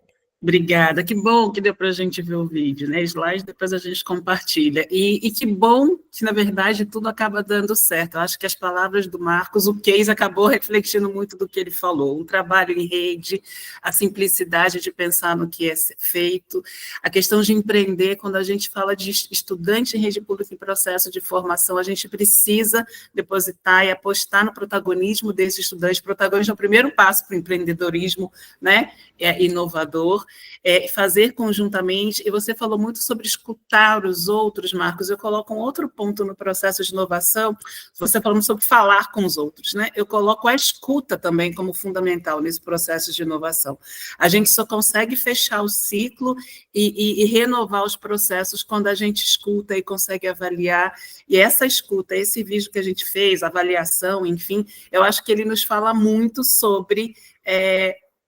Obrigada, que bom que deu para a gente ver o vídeo, né? Slide, depois a gente compartilha. E que bom que, na verdade, tudo acaba dando certo. Eu acho que as palavras do Marcos, o case acabou refletindo muito do que ele falou. Um trabalho em rede, a simplicidade de pensar no que é feito, a questão de empreender. Quando a gente fala de estudante em rede pública em processo de formação, a gente precisa depositar e apostar no protagonismo desse estudante. O protagonismo é o primeiro passo para o empreendedorismo, né? Inovador. Fazer conjuntamente, e você falou muito sobre escutar os outros, Marcos, eu coloco um outro ponto no processo de inovação, você falando sobre falar com os outros, né? Eu coloco a escuta também como fundamental nesse processo de inovação. A gente só consegue fechar o ciclo e renovar os processos quando a gente escuta e consegue avaliar, e essa escuta, esse vídeo que a gente fez, avaliação, enfim, eu acho que ele nos fala muito sobre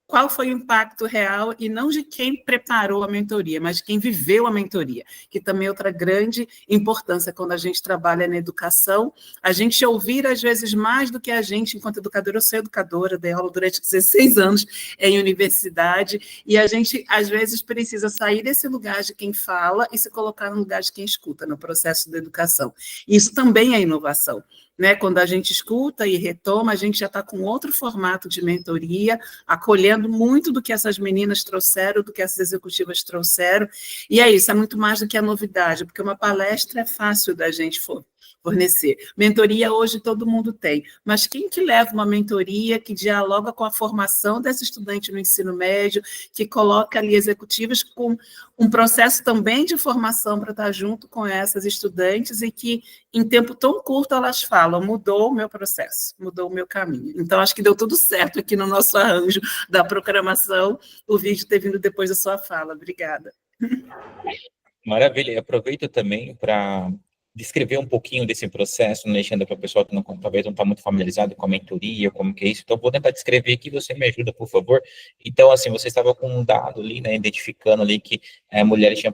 qual foi o impacto real, e não de quem preparou a mentoria, mas de quem viveu a mentoria, que também é outra grande importância quando a gente trabalha na educação, a gente ouvir, às vezes, mais do que a gente, enquanto educadora. Eu sou educadora, dei aula durante 16 anos em universidade, e a gente, às vezes, precisa sair desse lugar de quem fala e se colocar no lugar de quem escuta, no processo da educação. Isso também é inovação. Né, quando a gente escuta e retoma, a gente já está com outro formato de mentoria, acolhendo muito do que essas meninas trouxeram, do que essas executivas trouxeram, e é isso, é muito mais do que a novidade, porque uma palestra é fácil da gente fornecer. Mentoria hoje todo mundo tem, mas quem que leva uma mentoria que dialoga com a formação desse estudante no ensino médio, que coloca ali executivas com um processo também de formação para estar junto com essas estudantes e que, em tempo tão curto, elas falam, mudou o meu processo, mudou o meu caminho. Então, acho que deu tudo certo aqui no nosso arranjo da programação, o vídeo ter vindo depois da sua fala. Obrigada. Maravilha, e aproveito também para descrever um pouquinho desse processo, né, Alexandre, para o pessoal que talvez não está muito familiarizado com a mentoria, como que é isso. Então, vou tentar descrever aqui, você me ajuda, por favor. Então, assim, você estava com um dado ali, né, identificando ali que mulheres tinham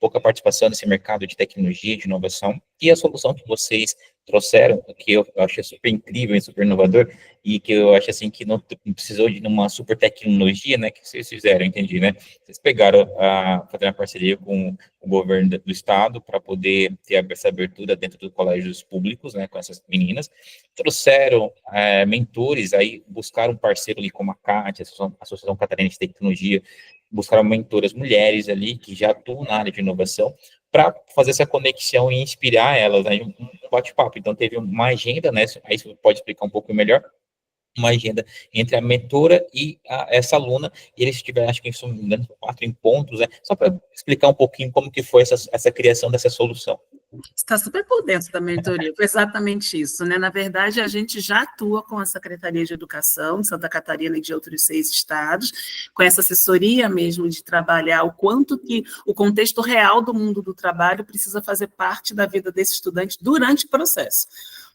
pouca participação nesse mercado de tecnologia, de inovação, e a solução que vocês trouxeram, que eu achei super incrível e super inovador, e que eu acho assim que não precisou de uma super tecnologia, né, que vocês fizeram, entendi, né? Vocês pegaram fazer uma parceria com o governo do estado para poder ter essa abertura dentro dos colégios públicos, né, com essas meninas, trouxeram mentores, aí buscaram um parceiro ali como a CAT, a Associação Catarinense de Tecnologia, buscaram mentoras mulheres ali que já atuam na área de inovação, para fazer essa conexão e inspirar elas, né, um bate-papo. Então, teve uma agenda, né, aí você pode explicar um pouco melhor, uma agenda entre a mentora e essa aluna, e eles tiveram, acho que, se não me engano, 4 encontros, né, só para explicar um pouquinho como que foi essa criação dessa solução. Você está super por dentro da mentoria, foi exatamente isso, né? Na verdade, a gente já atua com a Secretaria de Educação de Santa Catarina e de outros 6 estados, com essa assessoria mesmo de trabalhar o quanto que o contexto real do mundo do trabalho precisa fazer parte da vida desse estudante durante o processo.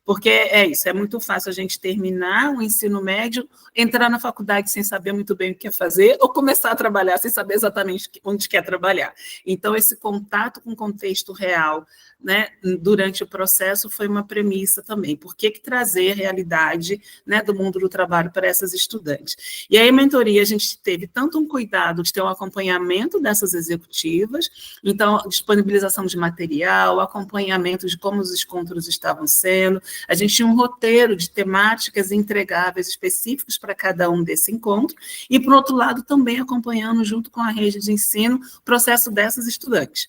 Porque é isso, é muito fácil a gente terminar o ensino médio, entrar na faculdade sem saber muito bem o que quer fazer, ou começar a trabalhar sem saber exatamente onde quer trabalhar. Então, esse contato com o contexto real, né, durante o processo foi uma premissa também. Por que trazer a realidade, né, do mundo do trabalho para essas estudantes? E aí, a mentoria, a gente teve tanto um cuidado de ter um acompanhamento dessas executivas, então, disponibilização de material, acompanhamento de como os encontros estavam sendo. A gente tinha um roteiro de temáticas entregáveis específicos para cada um desse encontro, e, por outro lado, também acompanhando, junto com a rede de ensino, o processo dessas estudantes.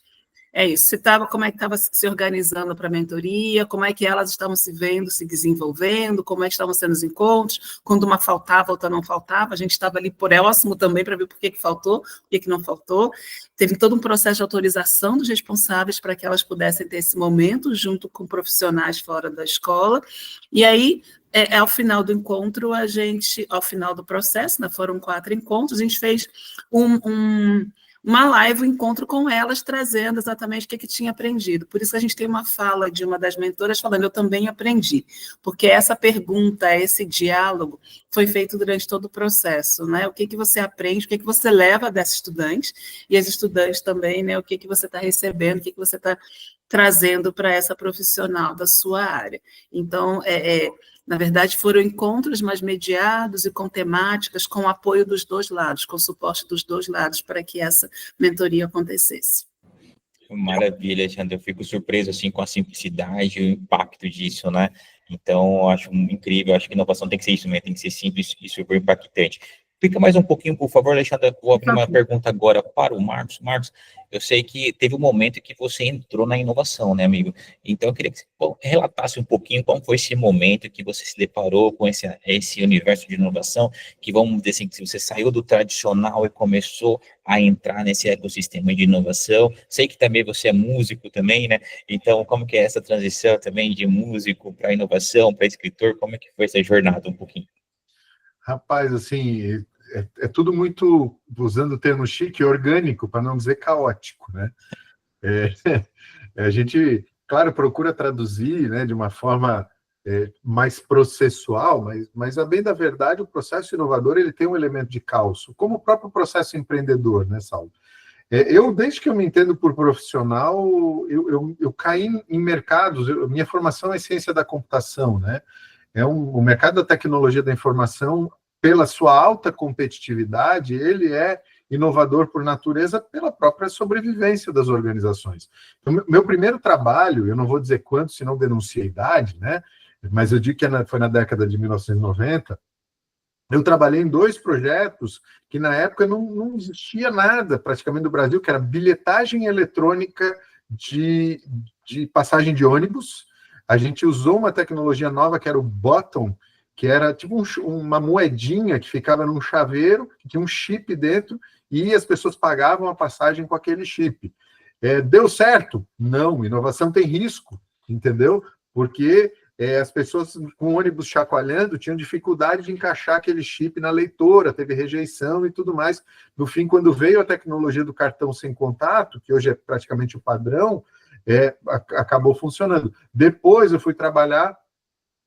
É isso, como é que estava se organizando para a mentoria, como é que elas estavam se vendo, se desenvolvendo, como é que estavam sendo os encontros, quando uma faltava, outra não faltava, a gente estava ali próximo também para ver por que faltou, por que não faltou. Teve todo um processo de autorização dos responsáveis para que elas pudessem ter esse momento, junto com profissionais fora da escola, e aí, ao final do encontro, ao final do processo, né, foram 4 encontros, a gente fez uma live, um encontro com elas, trazendo exatamente o que tinha aprendido. Por isso a gente tem uma fala de uma das mentoras falando, eu também aprendi, porque essa pergunta, esse diálogo, foi feito durante todo o processo, né? O que você aprende, o que você leva dessa estudante, e as estudantes também, né? O que você está recebendo, o que você está trazendo para essa profissional da sua área. Então, na verdade, foram encontros mais mediados e com temáticas, com o apoio dos dois lados, com o suporte dos dois lados para que essa mentoria acontecesse. Maravilha, Alexandre. Eu fico surpreso assim com a simplicidade e o impacto disso, né? Então, eu acho incrível. Acho que inovação tem que ser isso, né? Tem que ser simples e super impactante. Fica mais um pouquinho, por favor, Alexandre. Vou abrir uma pergunta agora para o Marcos. Marcos, eu sei que teve um momento que você entrou na inovação, né, amigo? Então, eu queria que você relatasse um pouquinho como foi esse momento que você se deparou com esse universo de inovação, que vamos dizer assim, que você saiu do tradicional e começou a entrar nesse ecossistema de inovação. Sei que também você é músico também, né? Então, como que é essa transição também de músico para inovação, para escritor? Como é que foi essa jornada um pouquinho? Rapaz, assim, é tudo muito, usando o termo chique, orgânico, para não dizer caótico, né? A gente, claro, procura traduzir, né, de uma forma mais processual, mas a bem da verdade, o processo inovador ele tem um elemento de caos, como o próprio processo empreendedor, né, Saulo? Desde que eu me entendo por profissional, eu caí em mercados, minha formação é ciência da computação, né? O mercado da tecnologia da informação, pela sua alta competitividade, ele é inovador por natureza pela própria sobrevivência das organizações. Então, meu primeiro trabalho, eu não vou dizer quanto, senão denuncia a idade, né? Mas eu digo que foi na década de 1990, eu trabalhei em 2 projetos que, na época, não existia nada, praticamente, no Brasil, que era bilhetagem eletrônica de passagem de ônibus. A gente usou uma tecnologia nova, que era o Bottom, que era tipo uma moedinha que ficava num chaveiro, que tinha um chip dentro, e as pessoas pagavam a passagem com aquele chip. Deu certo? Não, inovação tem risco, entendeu? Porque as pessoas com ônibus chacoalhando tinham dificuldade de encaixar aquele chip na leitora, teve rejeição e tudo mais. No fim, quando veio a tecnologia do cartão sem contato, que hoje é praticamente o padrão, acabou funcionando. Depois eu fui trabalhar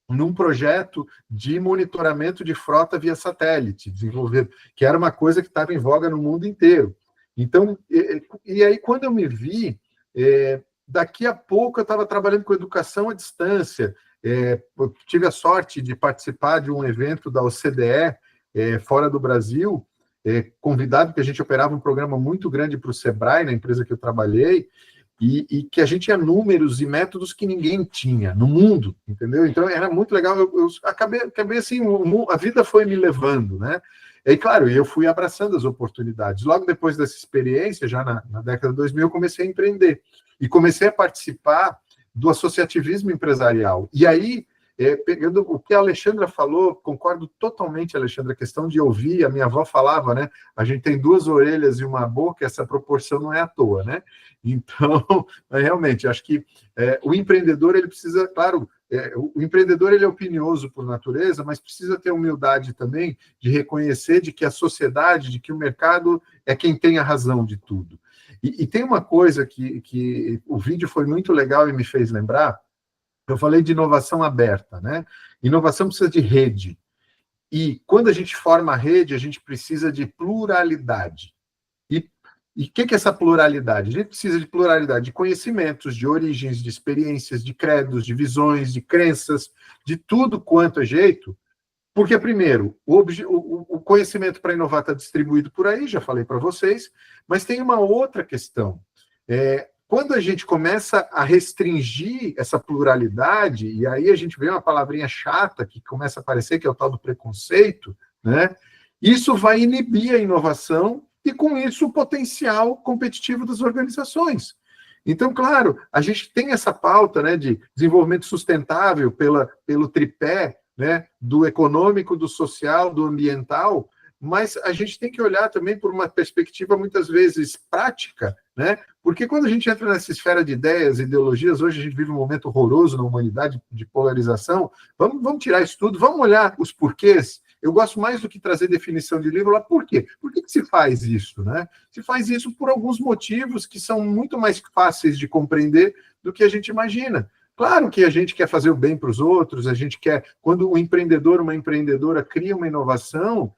num projeto de monitoramento de frota via satélite, desenvolvido, que era uma coisa que estava em voga no mundo inteiro. Então, e aí quando eu me vi, daqui a pouco eu estava trabalhando com educação à distância, eu tive a sorte de participar de um evento da OCDE fora do Brasil, convidado, porque a gente operava um programa muito grande para o Sebrae, na empresa que eu trabalhei, e que a gente tinha números e métodos que ninguém tinha no mundo, entendeu? Então, era muito legal. Eu acabei assim, a vida foi me levando, né? E, claro, eu fui abraçando as oportunidades. Logo depois dessa experiência, já na década de 2000, eu comecei a empreender. E comecei a participar do associativismo empresarial. E aí, pegando o que a Alexandra falou, concordo totalmente, Alexandra, a questão de ouvir, a minha avó falava, né? A gente tem 2 orelhas e uma boca, essa proporção não é à toa, né? Então, realmente, acho que o empreendedor, ele precisa, claro, o empreendedor ele é opinioso por natureza, mas precisa ter humildade também de reconhecer de que a sociedade, de que o mercado é quem tem a razão de tudo. E tem uma coisa que o vídeo foi muito legal e me fez lembrar. Eu falei de inovação aberta, né? Inovação precisa de rede. E quando a gente forma a rede, a gente precisa de pluralidade. E o que é essa pluralidade? A gente precisa de pluralidade de conhecimentos, de origens, de experiências, de credos, de visões, de crenças, de tudo quanto é jeito. Porque, primeiro, o conhecimento para inovar está distribuído por aí, já falei para vocês, mas tem uma outra questão. Quando a gente começa a restringir essa pluralidade, e aí a gente vê uma palavrinha chata que começa a aparecer, que é o tal do preconceito, né? Isso vai inibir a inovação e, com isso, o potencial competitivo das organizações. Então, claro, a gente tem essa pauta, né, de desenvolvimento sustentável pelo tripé, né, do econômico, do social, do ambiental, mas a gente tem que olhar também por uma perspectiva, muitas vezes, prática, né? Porque quando a gente entra nessa esfera de ideias, ideologias, hoje a gente vive um momento horroroso na humanidade de polarização, vamos tirar isso tudo, vamos olhar os porquês. Eu gosto mais do que trazer definição de livro lá, por quê? Por que se faz isso, né? Se faz isso por alguns motivos que são muito mais fáceis de compreender do que a gente imagina. Claro que a gente quer fazer o bem para os outros, a gente quer, quando um empreendedor, uma empreendedora cria uma inovação,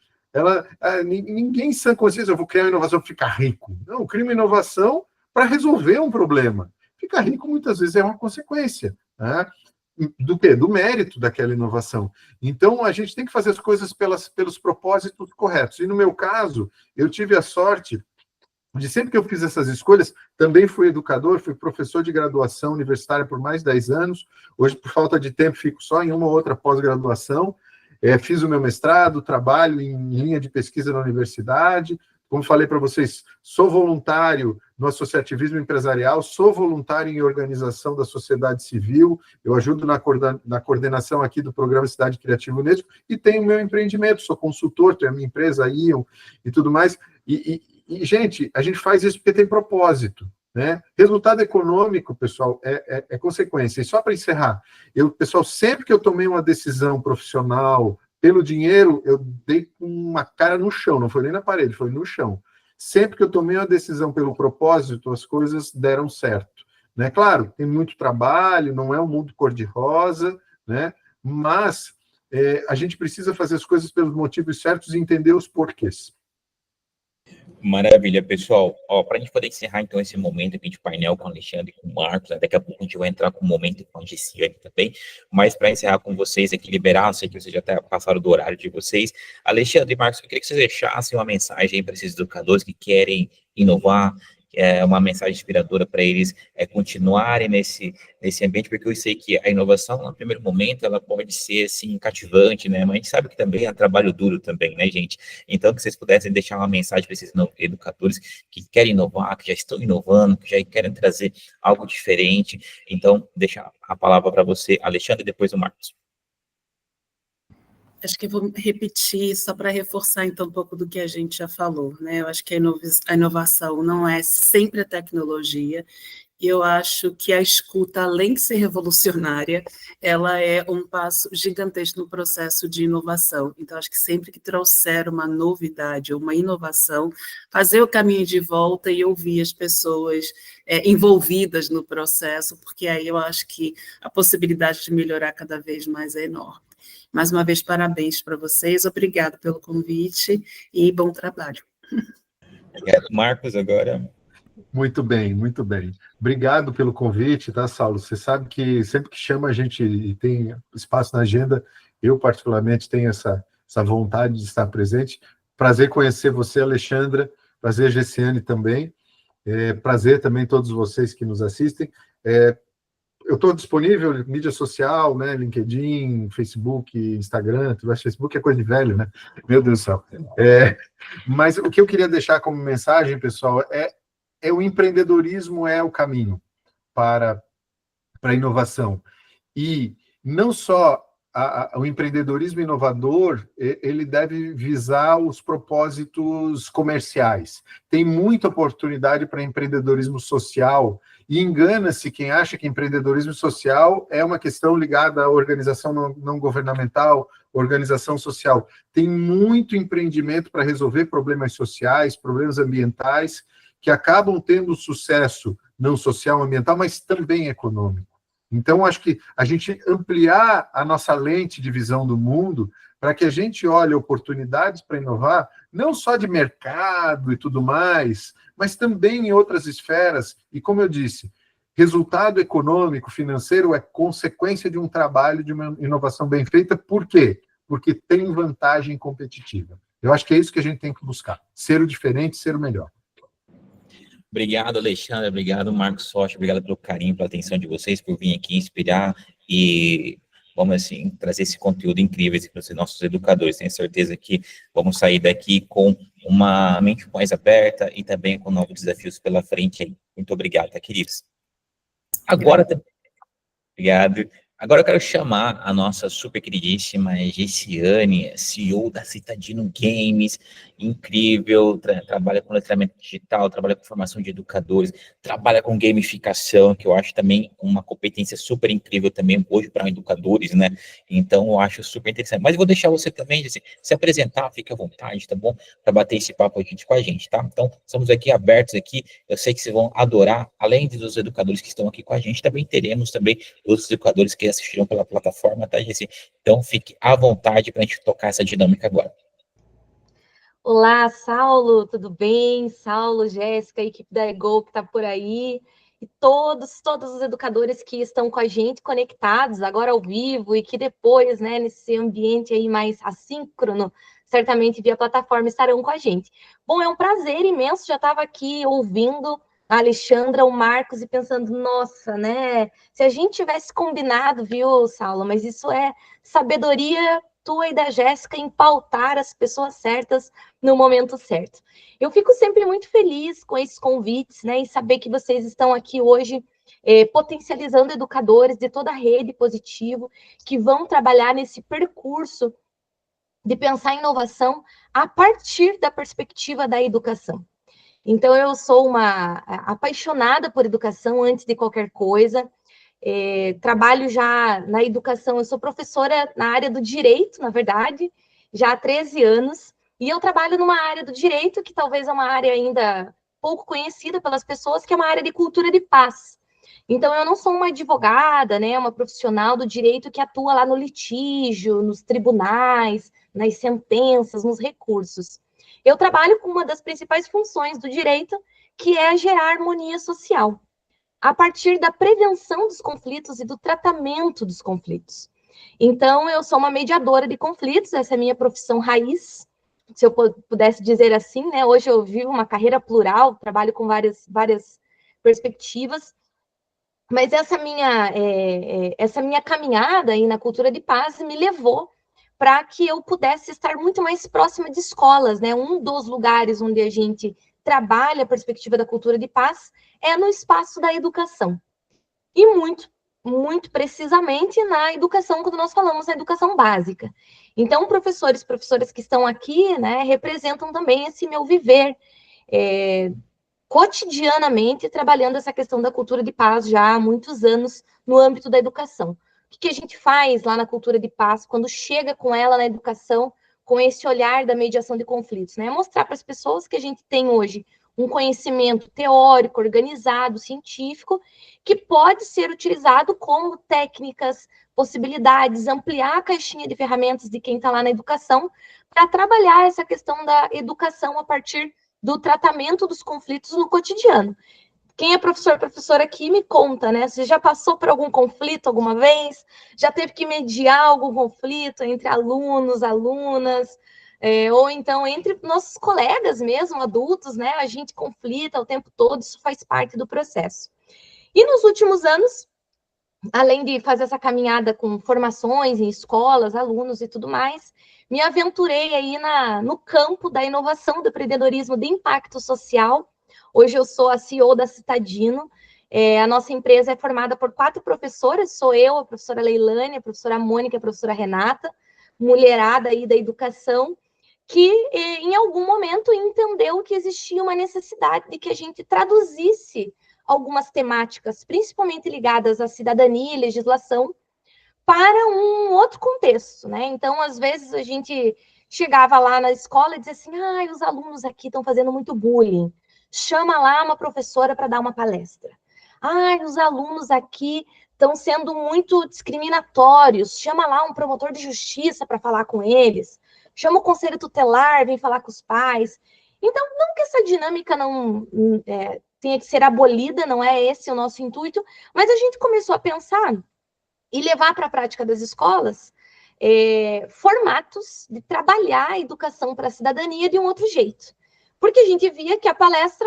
ninguém sã consciência, eu vou criar uma inovação para ficar rico. Não, cria uma inovação para resolver um problema. ficar rico muitas vezes é uma consequência, né? Do quê? Do mérito daquela inovação. Então, a gente tem que fazer as coisas pelos propósitos corretos. E no meu caso, eu tive a sorte de sempre que eu fiz essas escolhas, também fui educador, fui professor de graduação universitária por mais de 10 anos. Hoje, por falta de tempo, fico só em uma ou outra pós-graduação. Fiz o meu mestrado, trabalho em linha de pesquisa na universidade. Como falei para vocês, sou voluntário no associativismo empresarial, sou voluntário em organização da sociedade civil, eu ajudo na coordenação aqui do programa Cidade Criativa Unesco, e tenho meu empreendimento, sou consultor, tenho a minha empresa, Ion, e tudo mais. E, gente, a gente faz isso porque tem propósito, né? Resultado econômico, pessoal, é consequência. E só para encerrar, pessoal, sempre que eu tomei uma decisão profissional pelo dinheiro, eu dei com uma cara no chão, não foi nem na parede, foi no chão. Sempre que eu tomei uma decisão pelo propósito, as coisas deram certo, né? Claro, tem muito trabalho, não é um mundo cor-de-rosa, né? Mas a gente precisa fazer as coisas pelos motivos certos e entender os porquês. Maravilha, pessoal. Para a gente poder encerrar, então, esse momento aqui de painel com o Alexandre e com o Marcos, né? Daqui a pouco a gente vai entrar com um momento com a Gessiane também, mas para encerrar com vocês aqui, liberar, sei que vocês já até passaram do horário de vocês. Alexandre e Marcos, eu queria que vocês deixassem uma mensagem para esses educadores que querem inovar, uma mensagem inspiradora para eles continuarem nesse ambiente, porque eu sei que a inovação, no primeiro momento, ela pode ser, assim, cativante, né? Mas a gente sabe que também é trabalho duro também, né, gente? Então, que vocês pudessem deixar uma mensagem para esses educadores que querem inovar, que já estão inovando, que já querem trazer algo diferente. Então, deixa a palavra para você, Alexandre, e depois o Marcos. Acho que eu vou repetir só para reforçar então um pouco do que a gente já falou, né? Eu acho que a inovação não é sempre a tecnologia, e eu acho que a escuta, além de ser revolucionária, ela é um passo gigantesco no processo de inovação. Então, acho que sempre que trouxer uma novidade ou uma inovação, fazer o caminho de volta e ouvir as pessoas envolvidas no processo, porque aí eu acho que a possibilidade de melhorar cada vez mais é enorme. Mais uma vez, parabéns para vocês, obrigado pelo convite e bom trabalho. Obrigado, Marcos, agora. Muito bem, muito bem. Obrigado pelo convite, tá, Saulo? Você sabe que sempre que chama a gente e tem espaço na agenda, eu particularmente tenho essa vontade de estar presente. Prazer conhecer você, Alexandra, prazer, Gessiane, também. Prazer também todos vocês que nos assistem. Eu estou disponível em mídia social, né, LinkedIn, Facebook, Instagram, tudo. Acho que Facebook é coisa de velho, né? Meu Deus do céu. Mas o que eu queria deixar como mensagem, pessoal, o empreendedorismo é o caminho para a inovação. E não só o empreendedorismo inovador, ele deve visar os propósitos comerciais. Tem muita oportunidade para empreendedorismo social, e engana-se quem acha que empreendedorismo social é uma questão ligada à organização não governamental, organização social. Tem muito empreendimento para resolver problemas sociais, problemas ambientais, que acabam tendo sucesso não social, ambiental, mas também econômico. Então, acho que a gente ampliar a nossa lente de visão do mundo para que a gente olhe oportunidades para inovar, não só de mercado e tudo mais, mas também em outras esferas. E, como eu disse, resultado econômico, financeiro é consequência de um trabalho, de uma inovação bem feita. Por quê? Porque tem vantagem competitiva. Eu acho que é isso que a gente tem que buscar, ser o diferente, ser o melhor. Obrigado, Alexandre, obrigado, Marcos Rocha, obrigado pelo carinho, pela atenção de vocês, por vir aqui inspirar e, vamos assim, trazer esse conteúdo incrível para os nossos educadores. Tenho certeza que vamos sair daqui com uma mente mais aberta e também com novos desafios pela frente aí. Muito obrigado, tá, queridos? Agora, obrigado. Agora eu quero chamar a nossa super queridíssima Gessiane, CEO da Citadino Games, incrível, trabalha com letramento digital, trabalha com formação de educadores, trabalha com gamificação, que eu acho também uma competência super incrível também hoje para educadores, né? Então eu acho super interessante. Mas eu vou deixar você também, Gessiane, se apresentar, fique à vontade, tá bom? Para bater esse papo aqui com a gente, tá? Então, estamos aqui abertos aqui, eu sei que vocês vão adorar, além dos educadores que estão aqui com a gente, também teremos também outros educadores que assistiram pela plataforma, tá, Gessi? Então, fique à vontade para a gente tocar essa dinâmica agora. Olá, Saulo, tudo bem? Saulo, Jéssica, a equipe da Ego que está por aí. e todos os educadores que estão com a gente conectados agora ao vivo e que depois, né, nesse ambiente aí mais assíncrono, certamente via plataforma estarão com a gente. Bom, é um prazer imenso, já estava aqui ouvindo a Alexandra, o Marcos, e pensando, nossa, né, se a gente tivesse combinado, viu, Saulo, mas isso é sabedoria tua e da Jéssica em pautar as pessoas certas no momento certo. Eu fico sempre muito feliz com esses convites, né, e saber que vocês estão aqui hoje potencializando educadores de toda a rede Positivo, que vão trabalhar nesse percurso de pensar em inovação a partir da perspectiva da educação. Então, eu sou uma apaixonada por educação antes de qualquer coisa, trabalho já na educação, eu sou professora na área do direito, na verdade, já há 13 anos, e eu trabalho numa área do direito, que talvez é uma área ainda pouco conhecida pelas pessoas, que é uma área de cultura de paz. Então, eu não sou uma advogada, né, uma profissional do direito que atua lá no litígio, nos tribunais, nas sentenças, nos recursos. Eu trabalho com uma das principais funções do direito, que é gerar harmonia social, a partir da prevenção dos conflitos e do tratamento dos conflitos. Então, eu sou uma mediadora de conflitos, essa é a minha profissão raiz, se eu pudesse dizer assim, né? Hoje eu vivo uma carreira plural, trabalho com várias perspectivas, mas essa minha caminhada aí na cultura de paz me levou para que eu pudesse estar muito mais próxima de escolas, né? Um dos lugares onde a gente trabalha a perspectiva da cultura de paz é no espaço da educação. E muito precisamente na educação, quando nós falamos na educação básica. Então, professores e professoras que estão aqui, né, representam também esse meu viver cotidianamente trabalhando essa questão da cultura de paz já há muitos anos no âmbito da educação. O que a gente faz lá na cultura de paz quando chega com ela na educação, com esse olhar da mediação de conflitos, né? Mostrar para as pessoas que a gente tem hoje um conhecimento teórico, organizado, científico, que pode ser utilizado como técnicas, possibilidades, ampliar a caixinha de ferramentas de quem está lá na educação, para trabalhar essa questão da educação a partir do tratamento dos conflitos no cotidiano. Quem é professor, professora aqui, me conta, né? Você já passou por algum conflito alguma vez? Já teve que mediar algum conflito entre alunos, alunas, ou então entre nossos colegas mesmo, adultos, né? A gente conflita o tempo todo, isso faz parte do processo. E nos últimos anos, além de fazer essa caminhada com formações em escolas, alunos e tudo mais, me aventurei aí no campo da inovação, do empreendedorismo de impacto social. Hoje eu sou a CEO da Citadino. A nossa empresa é formada por 4 professoras, sou eu, a professora Leilane, a professora Mônica e a professora Renata, mulherada aí da educação, que em algum momento entendeu que existia uma necessidade de que a gente traduzisse algumas temáticas, principalmente ligadas à cidadania e legislação, para um outro contexto, né? Então, às vezes, a gente chegava lá na escola e dizia assim, os alunos aqui estão fazendo muito bullying, chama lá uma professora para dar uma palestra. Os alunos aqui estão sendo muito discriminatórios, chama lá um promotor de justiça para falar com eles, chama o conselho tutelar, vem falar com os pais. Então, não que essa dinâmica não tenha que ser abolida, não é esse o nosso intuito, mas a gente começou a pensar e levar para a prática das escolas formatos de trabalhar a educação para a cidadania de um outro jeito. Porque a gente via que a palestra,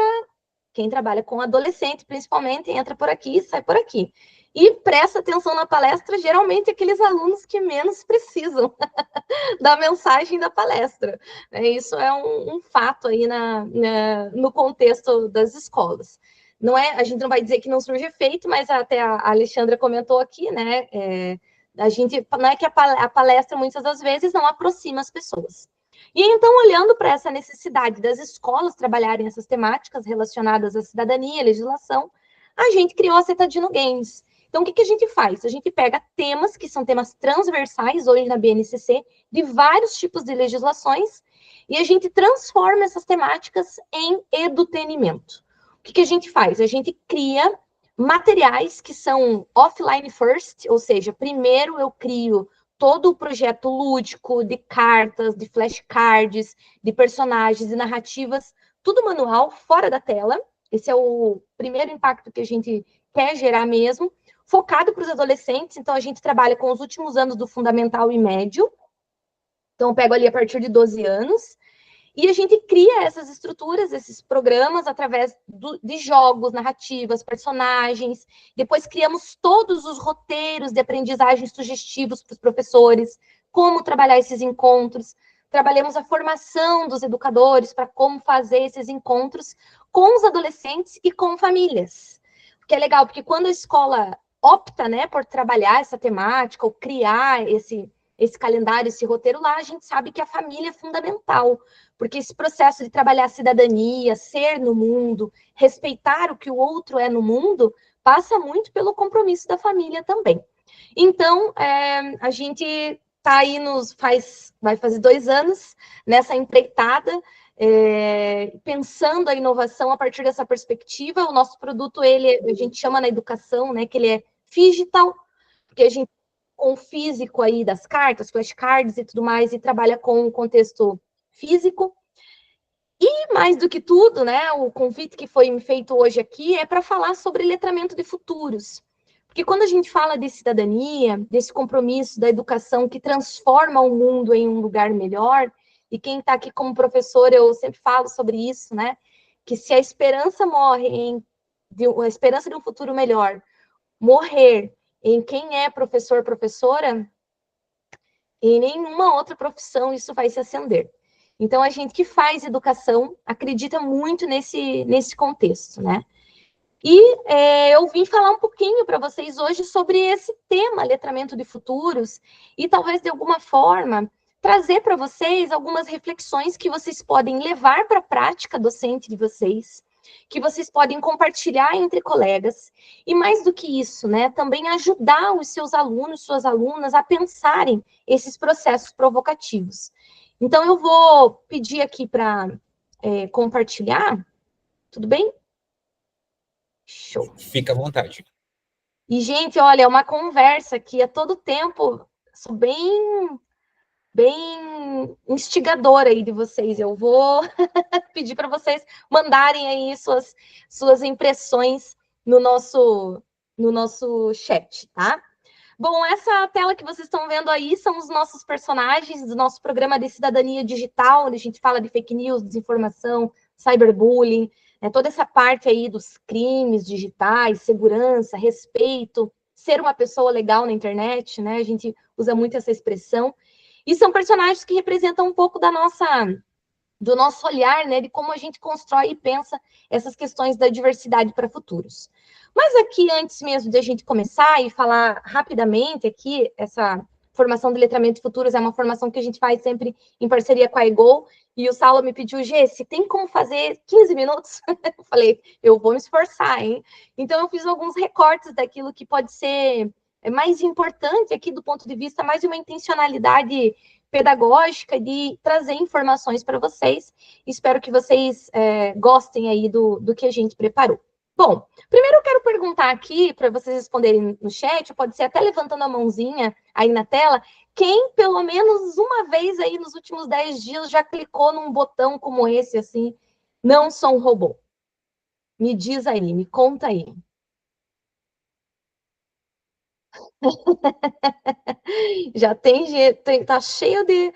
quem trabalha com adolescente, principalmente, entra por aqui e sai por aqui. E presta atenção na palestra, geralmente, aqueles alunos que menos precisam da mensagem da palestra. Isso é um fato aí no contexto das escolas. A gente não vai dizer que não surge efeito, mas até a Alexandra comentou aqui, né? Não é que a palestra, muitas das vezes, não aproxima as pessoas. E então, olhando para essa necessidade das escolas trabalharem essas temáticas relacionadas à cidadania e legislação, a gente criou a Citadino Games. Então, o que a gente faz? A gente pega temas que são temas transversais hoje na BNCC, de vários tipos de legislações, e a gente transforma essas temáticas em edutenimento. O que a gente faz? A gente cria materiais que são offline first, ou seja, primeiro eu crio todo o projeto lúdico, de cartas, de flashcards, de personagens e narrativas, tudo manual, fora da tela. Esse é o primeiro impacto que a gente quer gerar mesmo, focado para os adolescentes. Então, a gente trabalha com os últimos anos do fundamental e médio. Então, eu pego ali a partir de 12 anos. E a gente cria essas estruturas, esses programas, através de jogos, narrativas, personagens. Depois criamos todos os roteiros de aprendizagem sugestivos para os professores, como trabalhar esses encontros. Trabalhamos a formação dos educadores para como fazer esses encontros com os adolescentes e com famílias. Que é legal, porque quando a escola opta, né, por trabalhar essa temática, ou criar esse calendário, esse roteiro lá, a gente sabe que a família é fundamental, porque esse processo de trabalhar a cidadania, ser no mundo, respeitar o que o outro é no mundo, passa muito pelo compromisso da família também. Então, a gente está aí vai fazer 2 anos nessa empreitada, pensando a inovação a partir dessa perspectiva. O nosso produto, a gente chama na educação, né, que ele é digital, porque a gente com o físico aí das cartas, flashcards e tudo mais, e trabalha com o contexto físico. E, mais do que tudo, né, o convite que foi feito hoje aqui é para falar sobre letramento de futuros. Porque quando a gente fala de cidadania, desse compromisso da educação que transforma o mundo em um lugar melhor, e quem está aqui como professor, eu sempre falo sobre isso, né, que se a esperança a esperança de um futuro melhor morrer em quem é professor, professora, em nenhuma outra profissão isso vai se acender. Então, a gente que faz educação acredita muito nesse contexto, né? E eu vim falar um pouquinho para vocês hoje sobre esse tema, letramento de futuros, e talvez, de alguma forma, trazer para vocês algumas reflexões que vocês podem levar para a prática docente de vocês, que vocês podem compartilhar entre colegas, e mais do que isso, né, também ajudar os seus alunos, suas alunas a pensarem esses processos provocativos. Então, eu vou pedir aqui para compartilhar, tudo bem? Show. Fica à vontade. E, gente, olha, é uma conversa que a todo tempo, sou bem instigadora aí de vocês. Eu vou pedir para vocês mandarem aí suas impressões no nosso chat, tá? Bom, essa tela que vocês estão vendo aí são os nossos personagens do nosso programa de cidadania digital, onde a gente fala de fake news, desinformação, cyberbullying, né, toda essa parte aí dos crimes digitais, segurança, respeito, ser uma pessoa legal na internet, né? A gente usa muito essa expressão. E são personagens que representam um pouco do nosso olhar, né, de como a gente constrói e pensa essas questões da diversidade para futuros. Mas aqui, antes mesmo de a gente começar e falar rapidamente aqui, essa formação de letramento de futuros é uma formação que a gente faz sempre em parceria com a EGO, e o Saulo me pediu, Gê, se tem como fazer 15 minutos? Eu falei, eu vou me esforçar, hein? Então, eu fiz alguns recortes daquilo que pode ser mais importante aqui do ponto de vista mais de uma intencionalidade pedagógica de trazer informações para vocês. Espero que vocês gostem aí do que a gente preparou. Bom, primeiro eu quero perguntar aqui, para vocês responderem no chat, pode ser até levantando a mãozinha aí na tela, quem pelo menos uma vez aí nos últimos 10 dias já clicou num botão como esse, assim, não sou um robô? Me diz aí, me conta aí. Já tem gente, tá cheio de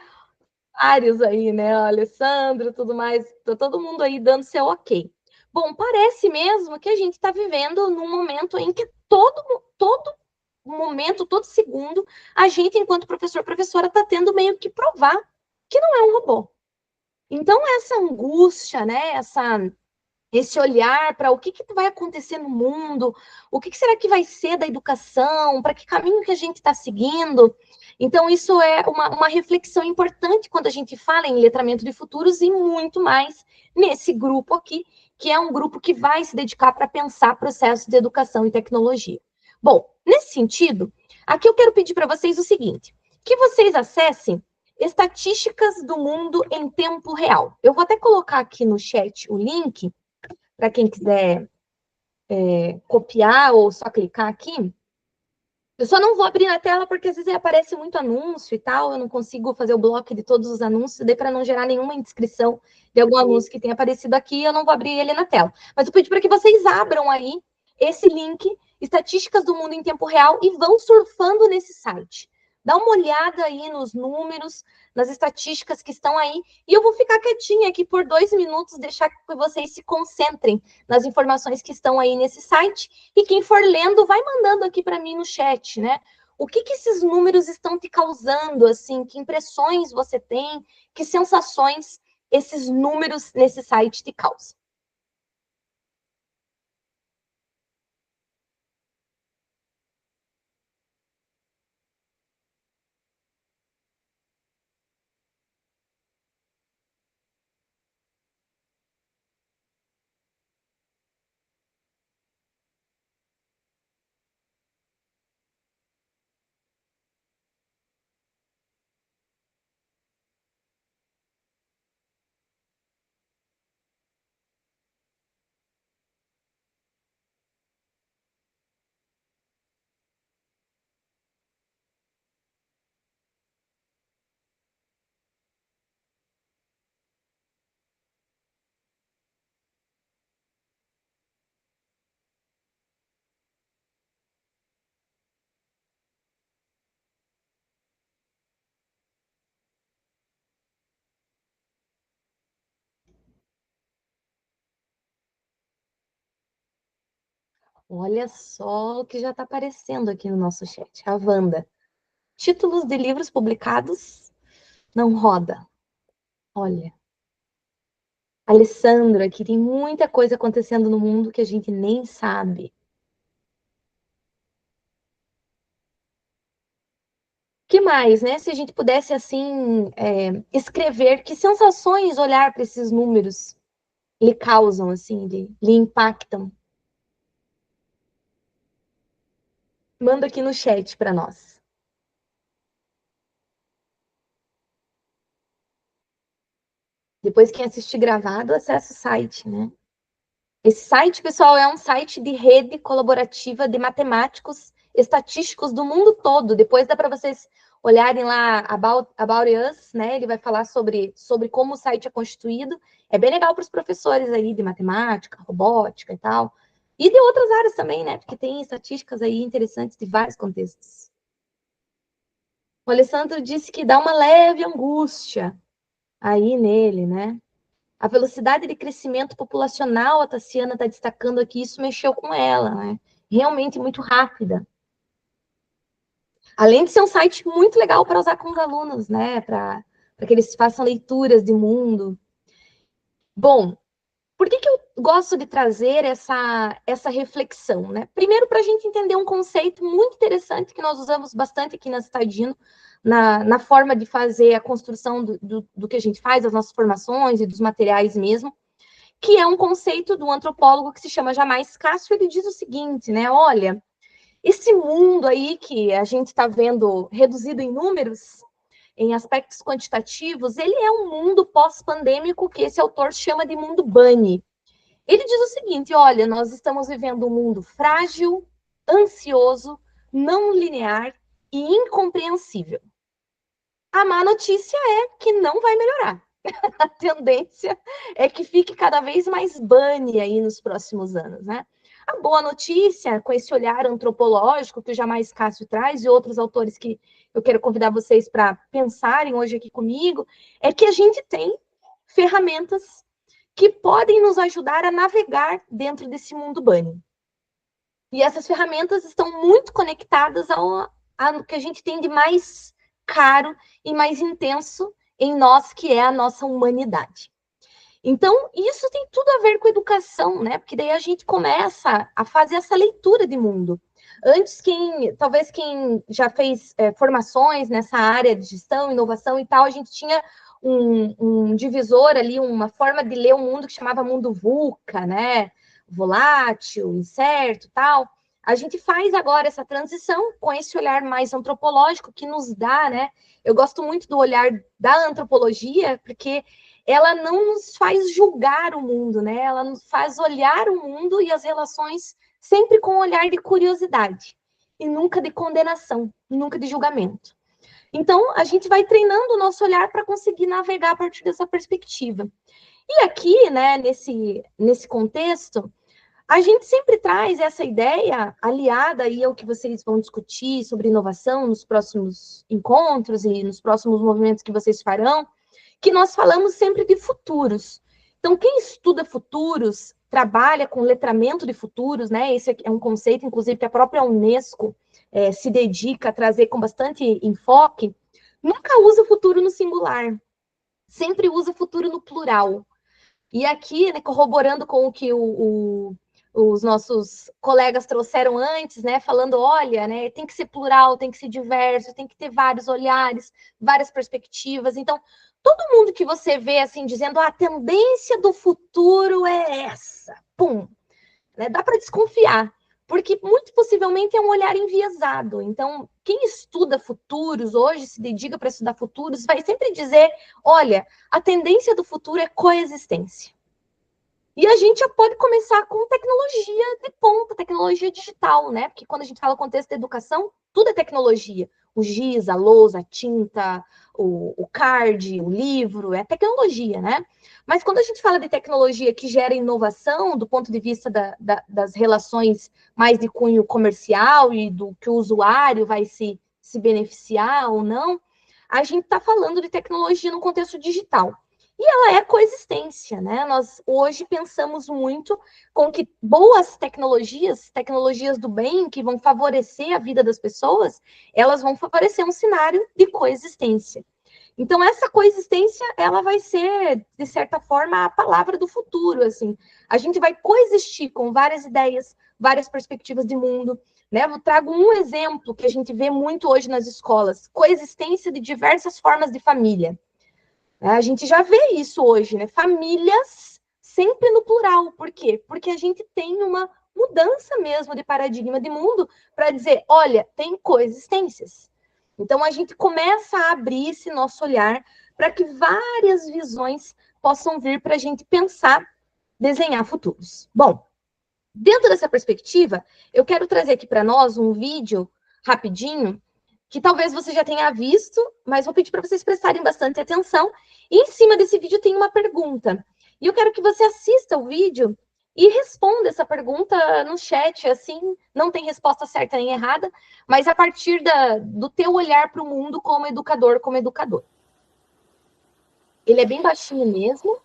vários aí, né? Alessandro, tudo mais, tá todo mundo aí dando seu ok. Bom, parece mesmo que a gente está vivendo num momento em que todo momento, todo segundo, a gente, enquanto professor, professora, está tendo meio que provar que não é um robô. Então, essa angústia, né? Esse olhar para o que vai acontecer no mundo, o que será que vai ser da educação, para que caminho que a gente está seguindo. Então, isso é uma reflexão importante quando a gente fala em letramento de futuros e muito mais nesse grupo aqui, que é um grupo que vai se dedicar para pensar processos de educação e tecnologia. Bom, nesse sentido, aqui eu quero pedir para vocês o seguinte, que vocês acessem estatísticas do mundo em tempo real. Eu vou até colocar aqui no chat o link, para quem quiser copiar ou só clicar aqui. Eu só não vou abrir na tela porque às vezes aparece muito anúncio e tal, eu não consigo fazer o bloco de todos os anúncios, daí para não gerar nenhuma indiscrição de algum anúncio que tenha aparecido aqui, eu não vou abrir ele na tela. Mas eu pedi para que vocês abram aí esse link, Estatísticas do Mundo em Tempo Real, e vão surfando nesse site. Dá uma olhada aí nos números, nas estatísticas que estão aí, e eu vou ficar quietinha aqui por 2 minutos, deixar que vocês se concentrem nas informações que estão aí nesse site, e quem for lendo, vai mandando aqui para mim no chat, né? O que esses números estão te causando, assim, que impressões você tem, que sensações esses números nesse site te causam? Olha só o que já está aparecendo aqui no nosso chat. A Wanda. Títulos de livros publicados não roda. Olha. Alessandra, aqui tem muita coisa acontecendo no mundo que a gente nem sabe. Que mais, né? Se a gente pudesse, assim, escrever que sensações olhar para esses números lhe causam, assim, lhe impactam. Manda aqui no chat para nós. Depois, quem assistir gravado, acessa o site, né? Esse site, pessoal, é um site de rede colaborativa de matemáticos estatísticos do mundo todo. Depois dá para vocês olharem lá About Us, né? Ele vai falar sobre como o site é constituído. É bem legal para os professores aí de matemática, robótica e tal. E de outras áreas também, né? Porque tem estatísticas aí interessantes de vários contextos. O Alessandro disse que dá uma leve angústia aí nele, né? A velocidade de crescimento populacional, a Tassiana está destacando aqui, isso mexeu com ela, né? Realmente muito rápida. Além de ser um site muito legal para usar com os alunos, né? Para que eles façam leituras de mundo. Bom, por que eu gosto de trazer essa reflexão, né? Primeiro, para a gente entender um conceito muito interessante que nós usamos bastante aqui na Citadino, na forma de fazer a construção do que a gente faz, das nossas formações e dos materiais mesmo, que é um conceito do antropólogo que se chama Jamais Cássio. Ele diz o seguinte, né? Olha, esse mundo aí que a gente está vendo reduzido em números, em aspectos quantitativos, ele é um mundo pós-pandêmico que esse autor chama de mundo bunny. Ele diz o seguinte, olha, nós estamos vivendo um mundo frágil, ansioso, não linear e incompreensível. A má notícia é que não vai melhorar. A tendência é que fique cada vez mais bunny aí nos próximos anos, né? A boa notícia, com esse olhar antropológico que o Jamais Cássio traz e outros autores que eu quero convidar vocês para pensarem hoje aqui comigo, é que a gente tem ferramentas que podem nos ajudar a navegar dentro desse mundo bunny. E essas ferramentas estão muito conectadas ao que a gente tem de mais caro e mais intenso em nós, que é a nossa humanidade. Então, isso tem tudo a ver com educação, né? Porque daí a gente começa a fazer essa leitura de mundo. Antes, talvez quem já fez formações nessa área de gestão, inovação e tal, a gente tinha um divisor ali, uma forma de ler o mundo que chamava mundo VUCA, né? Volátil, incerto, tal. A gente faz agora essa transição com esse olhar mais antropológico que nos dá, né? Eu gosto muito do olhar da antropologia, porque ela não nos faz julgar o mundo, né? Ela nos faz olhar o mundo e as relações sempre com um olhar de curiosidade. e nunca de condenação, nunca de julgamento. Então, a gente vai treinando o nosso olhar para conseguir navegar a partir dessa perspectiva. E aqui, né, nesse contexto, a gente sempre traz essa ideia aliada aí ao que vocês vão discutir sobre inovação nos próximos encontros e nos próximos movimentos que vocês farão, que nós falamos sempre de futuros. Então, quem estuda futuros, trabalha com letramento de futuros, né? Esse é um conceito, inclusive, que a própria Unesco se dedica a trazer com bastante enfoque, nunca usa o futuro no singular, sempre usa o futuro no plural. E aqui, né, corroborando com o que os nossos colegas trouxeram antes, né, falando, olha, né, tem que ser plural, tem que ser diverso, tem que ter vários olhares, várias perspectivas. Então, todo mundo que você vê, assim, dizendo, a tendência do futuro é essa, pum, né, dá para desconfiar, porque muito possivelmente é um olhar enviesado. Então, quem estuda futuros hoje, se dedica para estudar futuros, vai sempre dizer, olha, a tendência do futuro é coexistência. E a gente já pode começar com tecnologia de ponta, tecnologia digital, né? Porque quando a gente fala contexto da educação, tudo é tecnologia. O giz, a lousa, a tinta, o card, o livro, é tecnologia, né? Mas quando a gente fala de tecnologia que gera inovação, do ponto de vista das relações mais de cunho comercial e do que o usuário vai se beneficiar ou não, a gente está falando de tecnologia no contexto digital. E ela é coexistência, né? Nós hoje pensamos muito com que boas tecnologias, tecnologias do bem, que vão favorecer a vida das pessoas, elas vão favorecer um cenário de coexistência. Então, essa coexistência, ela vai ser, de certa forma, a palavra do futuro, assim. A gente vai coexistir com várias ideias, várias perspectivas de mundo, né? Eu trago um exemplo que a gente vê muito hoje nas escolas, coexistência de diversas formas de família. A gente já vê isso hoje, né? Famílias sempre no plural. Por quê? Porque a gente tem uma mudança mesmo de paradigma de mundo para dizer, olha, tem coexistências. Então, a gente começa a abrir esse nosso olhar para que várias visões possam vir para a gente pensar, desenhar futuros. Bom, dentro dessa perspectiva, eu quero trazer aqui para nós um vídeo rapidinho, que talvez você já tenha visto, mas vou pedir para vocês prestarem bastante atenção. E em cima desse vídeo tem uma pergunta. E eu quero que você assista o vídeo e responda essa pergunta no chat, assim, não tem resposta certa nem errada, mas a partir do teu olhar para o mundo como educador, como educador. Ele é bem baixinho mesmo.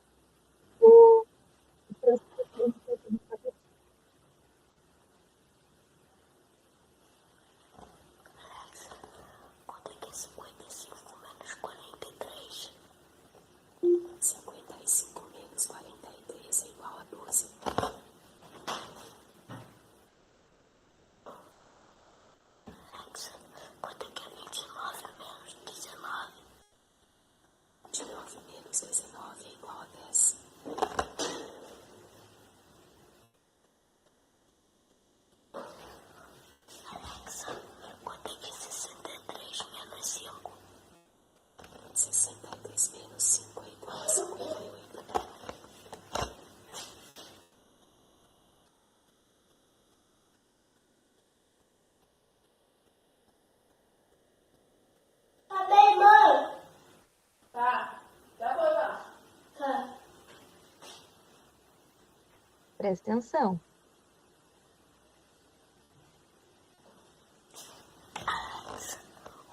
Presta atenção.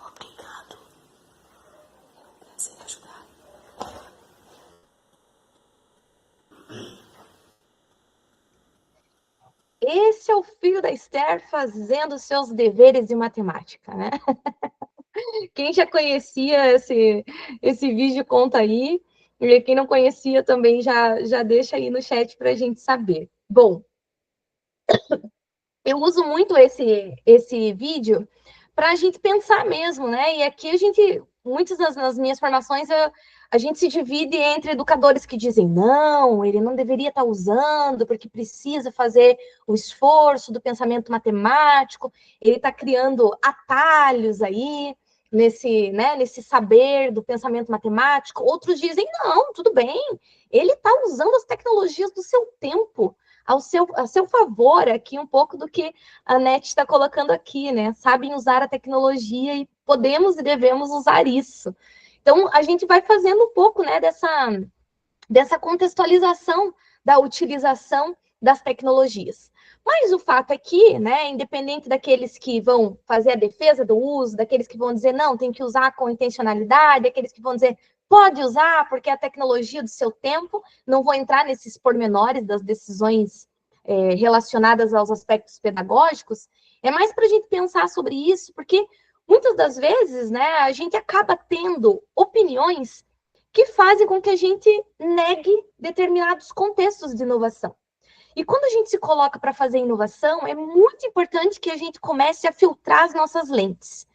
Obrigado. É um prazer ajudar. Esse é o filho da Esther fazendo seus deveres de matemática, né? Quem já conhecia esse vídeo, conta aí. E quem não conhecia também já deixa aí no chat para a gente saber. Bom, eu uso muito esse vídeo para a gente pensar mesmo, né? E aqui muitas das minhas formações, a gente se divide entre educadores que dizem, não, ele não deveria estar usando, porque precisa fazer o esforço do pensamento matemático, ele está criando atalhos aí, nesse saber do pensamento matemático. Outros dizem, não, tudo bem, ele está usando as tecnologias do seu tempo. a seu favor aqui um pouco do que a NET está colocando aqui, né? Sabem usar a tecnologia e podemos e devemos usar isso. Então, a gente vai fazendo um pouco, né, dessa contextualização da utilização das tecnologias. Mas o fato é que, né, independente daqueles que vão fazer a defesa do uso, daqueles que vão dizer, não, tem que usar com intencionalidade, daqueles que vão dizer, pode usar porque é a tecnologia do seu tempo, não vou entrar nesses pormenores das decisões relacionadas aos aspectos pedagógicos, é mais para a gente pensar sobre isso, porque muitas das vezes, né, a gente acaba tendo opiniões que fazem com que a gente negue determinados contextos de inovação. E quando a gente se coloca para fazer inovação, é muito importante que a gente comece a filtrar as nossas lentes.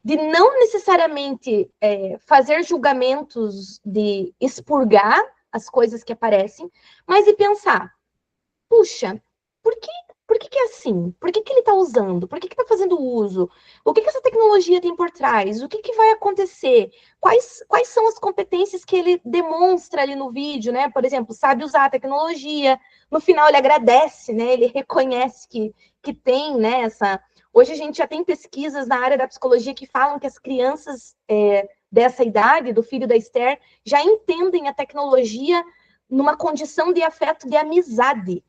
De não necessariamente fazer julgamentos de expurgar as coisas que aparecem, mas de pensar, puxa, por que é assim? Por que ele está usando? Por que está fazendo uso? O que essa tecnologia tem por trás? O que vai acontecer? Quais são as competências que ele demonstra ali no vídeo, né? Por exemplo, sabe usar a tecnologia, no final ele agradece, né? Ele reconhece que tem, né, essa... Hoje a gente já tem pesquisas na área da psicologia que falam que as crianças dessa idade, do filho da Esther, já entendem a tecnologia numa condição de afeto de amizade.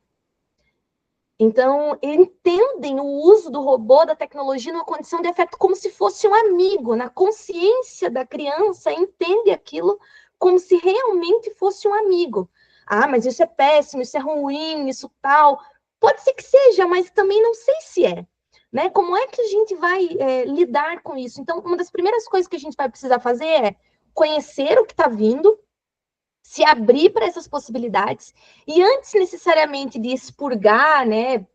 Então, entendem o uso do robô, da tecnologia, numa condição de afeto como se fosse um amigo. Na consciência da criança, entende aquilo como se realmente fosse um amigo. Ah, mas isso é péssimo, isso é ruim, isso tal. Pode ser que seja, mas também não sei se é. Né? Como é que a gente vai lidar com isso? Então, uma das primeiras coisas que a gente vai precisar fazer é conhecer o que está vindo, se abrir para essas possibilidades, e antes necessariamente de expurgar, né,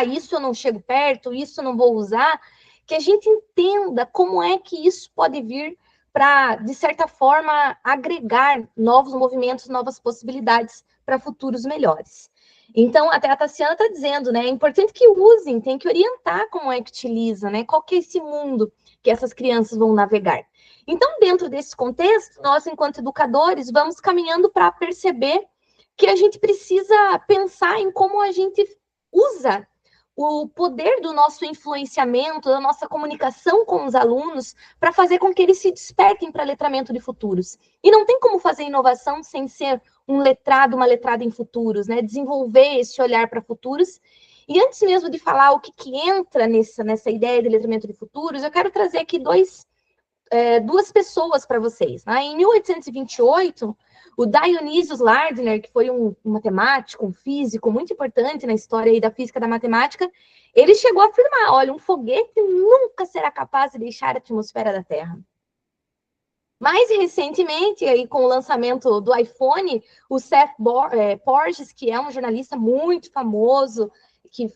isso eu não chego perto, isso eu não vou usar, que a gente entenda como é que isso pode vir para, de certa forma, agregar novos movimentos, novas possibilidades para futuros melhores. Então, até a Tassiana está dizendo, né, é importante que usem, tem que orientar como é que utiliza, né, qual que é esse mundo que essas crianças vão navegar. Então, dentro desse contexto, nós, enquanto educadores, vamos caminhando para perceber que a gente precisa pensar em como a gente usa o poder do nosso influenciamento, da nossa comunicação com os alunos, para fazer com que eles se despertem para letramento de futuros. E não tem como fazer inovação sem ser um letrado, uma letrada em futuros, né? Desenvolver esse olhar para futuros. E antes mesmo de falar o que entra nessa ideia de letramento de futuros, eu quero trazer aqui duas pessoas para vocês. Né? Em 1828, o Dionysius Lardner, que foi um matemático, um físico muito importante na história aí da física da matemática, ele chegou a afirmar, olha, um foguete nunca será capaz de deixar a atmosfera da Terra. Mais recentemente, aí, com o lançamento do iPhone, o Seth Porges, que é um jornalista muito famoso, que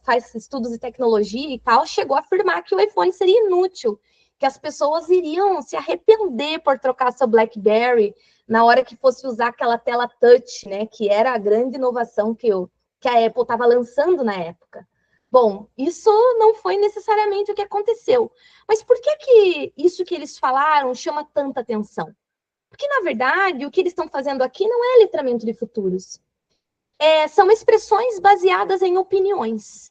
faz estudos de tecnologia e tal, chegou a afirmar que o iPhone seria inútil, que as pessoas iriam se arrepender por trocar seu BlackBerry na hora que fosse usar aquela tela touch, né, que era a grande inovação que a Apple estava lançando na época. Bom, isso não foi necessariamente o que aconteceu. Mas por que isso que eles falaram chama tanta atenção? Porque, na verdade, o que eles estão fazendo aqui não é letramento de futuros. São expressões baseadas em opiniões.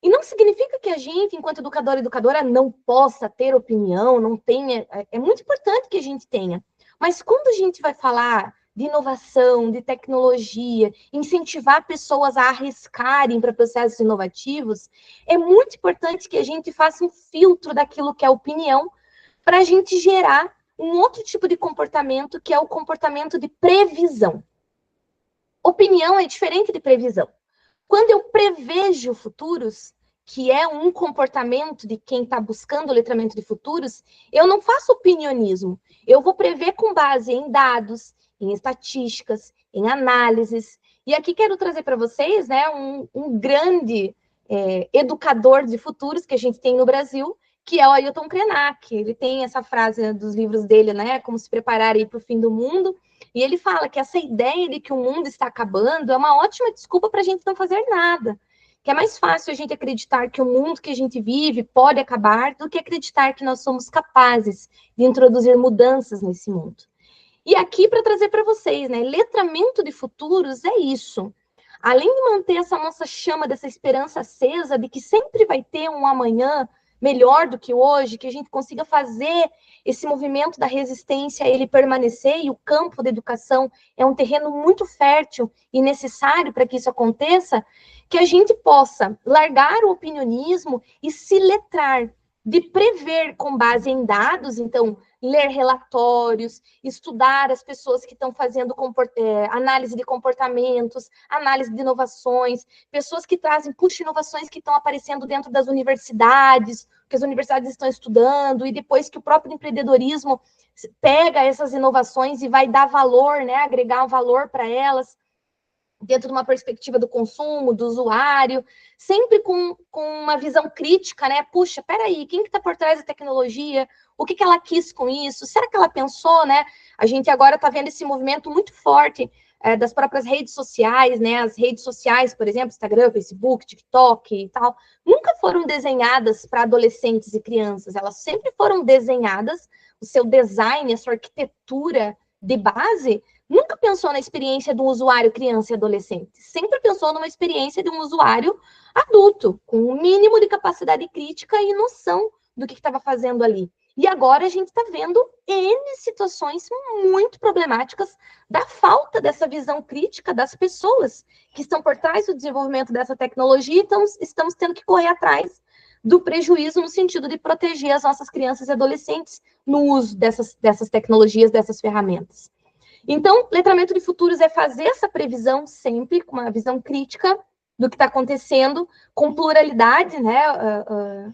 E não significa que a gente, enquanto educador e educadora, não possa ter opinião, não tenha... É muito importante que a gente tenha. Mas quando a gente vai falar de inovação, de tecnologia, incentivar pessoas a arriscarem para processos inovativos, é muito importante que a gente faça um filtro daquilo que é opinião para a gente gerar um outro tipo de comportamento, que é o comportamento de previsão. Opinião é diferente de previsão. Quando eu prevejo futuros, que é um comportamento de quem está buscando o letramento de futuros, eu não faço opinionismo. Eu vou prever com base em dados, em estatísticas, em análises. E aqui quero trazer para vocês, né, um grande educador de futuros que a gente tem no Brasil, que é o Ailton Krenak. Ele tem essa frase dos livros dele, né, como se preparar para o fim do mundo. E ele fala que essa ideia de que o mundo está acabando é uma ótima desculpa para a gente não fazer nada. Que é mais fácil a gente acreditar que o mundo que a gente vive pode acabar do que acreditar que nós somos capazes de introduzir mudanças nesse mundo. E aqui para trazer para vocês, né, letramento de futuros é isso. além de manter essa nossa chama dessa esperança acesa de que sempre vai ter um amanhã melhor do que hoje, que a gente consiga fazer esse movimento da resistência ele permanecer, e o campo da educação é um terreno muito fértil e necessário para que isso aconteça, que a gente possa largar o opinionismo e se letrar, de prever com base em dados, então, ler relatórios, estudar as pessoas que estão fazendo análise de comportamentos, análise de inovações, pessoas que trazem inovações que estão aparecendo dentro das universidades, que as universidades estão estudando, e depois que o próprio empreendedorismo pega essas inovações e vai dar valor, né, agregar um valor para elas, dentro de uma perspectiva do consumo, do usuário, sempre com uma visão crítica, né? Puxa, peraí, quem que está por trás da tecnologia? O que ela quis com isso? Será que ela pensou, né? A gente agora está vendo esse movimento muito forte das próprias redes sociais, né? As redes sociais, por exemplo, Instagram, Facebook, TikTok e tal, nunca foram desenhadas para adolescentes e crianças, elas sempre foram desenhadas, o seu design, a sua arquitetura de base, nunca pensou na experiência de um usuário criança e adolescente, sempre pensou numa experiência de um usuário adulto, com um mínimo de capacidade crítica e noção do que estava fazendo ali. E agora a gente está vendo N situações muito problemáticas da falta dessa visão crítica das pessoas que estão por trás do desenvolvimento dessa tecnologia, então estamos tendo que correr atrás do prejuízo no sentido de proteger as nossas crianças e adolescentes no uso dessas tecnologias, dessas ferramentas. Então, letramento de futuros é fazer essa previsão sempre com uma visão crítica do que está acontecendo, com pluralidade, né?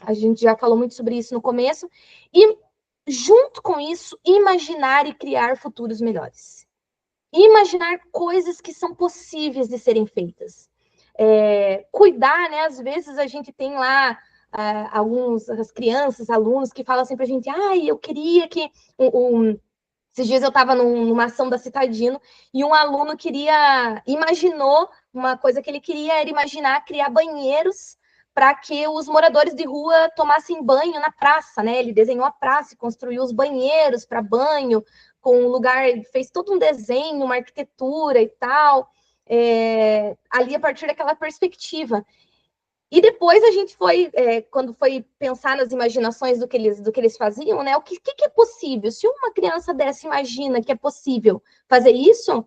A gente já falou muito sobre isso no começo, e junto com isso, imaginar e criar futuros melhores. Imaginar coisas que são possíveis de serem feitas. Cuidar, né? Às vezes a gente tem lá as crianças, alunos que falam assim para a gente, eu queria que esses dias eu estava numa ação da Citadino e um aluno imaginou, uma coisa que ele queria era imaginar criar banheiros para que os moradores de rua tomassem banho na praça, né? Ele desenhou a praça e construiu os banheiros para banho, com um lugar, fez todo um desenho, uma arquitetura e tal, ali a partir daquela perspectiva. E depois a gente foi, quando foi pensar nas imaginações do que eles faziam, né? O que é possível? Se uma criança dessa imagina que é possível fazer isso,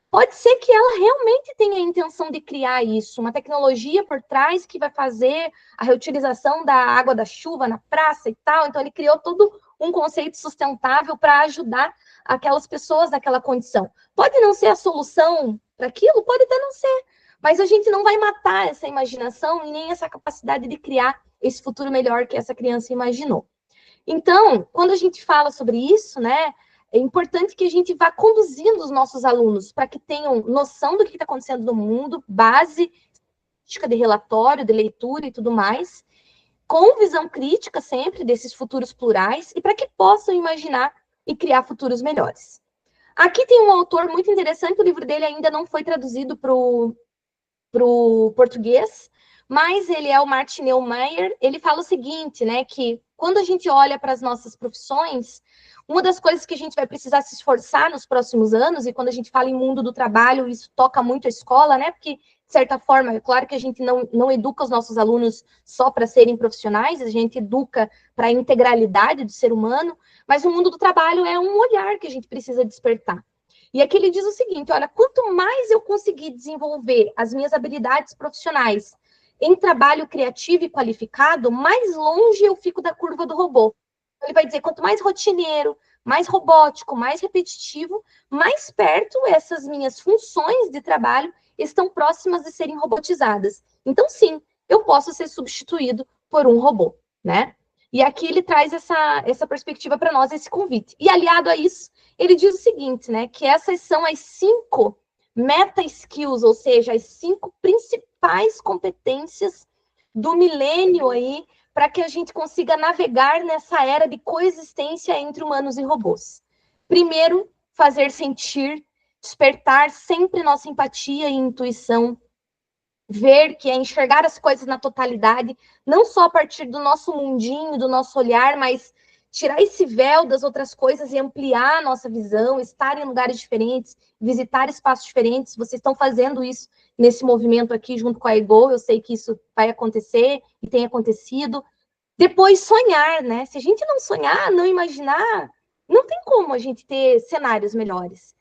pode ser que ela realmente tenha a intenção de criar isso, uma tecnologia por trás que vai fazer a reutilização da água da chuva na praça e tal. Então, ele criou todo um conceito sustentável para ajudar aquelas pessoas naquela condição. Pode não ser a solução para aquilo, pode até não ser. Mas a gente não vai matar essa imaginação e nem essa capacidade de criar esse futuro melhor que essa criança imaginou. Então, quando a gente fala sobre isso, né, é importante que a gente vá conduzindo os nossos alunos para que tenham noção do que está acontecendo no mundo, base de relatório, de leitura e tudo mais, com visão crítica sempre desses futuros plurais e para que possam imaginar e criar futuros melhores. Aqui tem um autor muito interessante, o livro dele ainda não foi traduzido para o português, mas ele é o Martin Neumayer. Ele fala o seguinte, né, que quando a gente olha para as nossas profissões, uma das coisas que a gente vai precisar se esforçar nos próximos anos, e quando a gente fala em mundo do trabalho, isso toca muito a escola, né, porque, de certa forma, é claro que a gente não educa os nossos alunos só para serem profissionais, a gente educa para a integralidade do ser humano, mas o mundo do trabalho é um olhar que a gente precisa despertar. E aqui ele diz o seguinte, olha, quanto mais eu conseguir desenvolver as minhas habilidades profissionais em trabalho criativo e qualificado, mais longe eu fico da curva do robô. Ele vai dizer, quanto mais rotineiro, mais robótico, mais repetitivo, mais perto essas minhas funções de trabalho estão próximas de serem robotizadas. Então, sim, eu posso ser substituído por um robô, né? E aqui ele traz essa perspectiva para nós, esse convite. E aliado a isso, ele diz o seguinte, né, que essas são as 5 meta-skills, ou seja, as 5 principais competências do milênio aí, para que a gente consiga navegar nessa era de coexistência entre humanos e robôs. Primeiro, fazer sentir, despertar sempre nossa empatia e intuição, ver que é enxergar as coisas na totalidade, não só a partir do nosso mundinho, do nosso olhar, mas tirar esse véu das outras coisas e ampliar a nossa visão, estar em lugares diferentes, visitar espaços diferentes. Vocês estão fazendo isso nesse movimento aqui junto com a Ego, eu sei que isso vai acontecer e tem acontecido. Depois, sonhar, né? Se a gente não sonhar, não imaginar, não tem como a gente ter cenários melhores.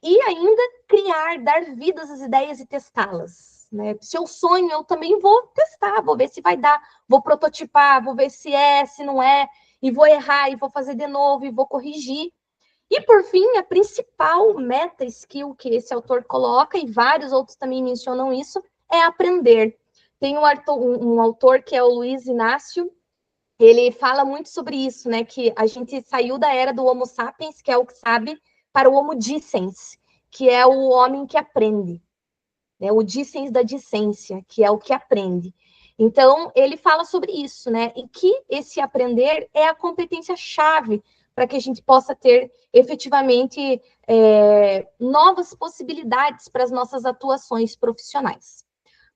E ainda criar, dar vida às ideias e testá-las, né? Se eu sonho, eu também vou testar, vou ver se vai dar, vou prototipar, vou ver se é, se não é, e vou errar, e vou fazer de novo, e vou corrigir. E, por fim, a principal meta skill que esse autor coloca, e vários outros também mencionam isso, é aprender. Tem um autor que é o Luiz Inácio, ele fala muito sobre isso, né? Que a gente saiu da era do Homo sapiens, que é o que sabe, para o Homo dicens, que é o homem que aprende. Né? O dicens da discência, que é o que aprende. Então, ele fala sobre isso, né? E que esse aprender é a competência-chave para que a gente possa ter, efetivamente, novas possibilidades para as nossas atuações profissionais.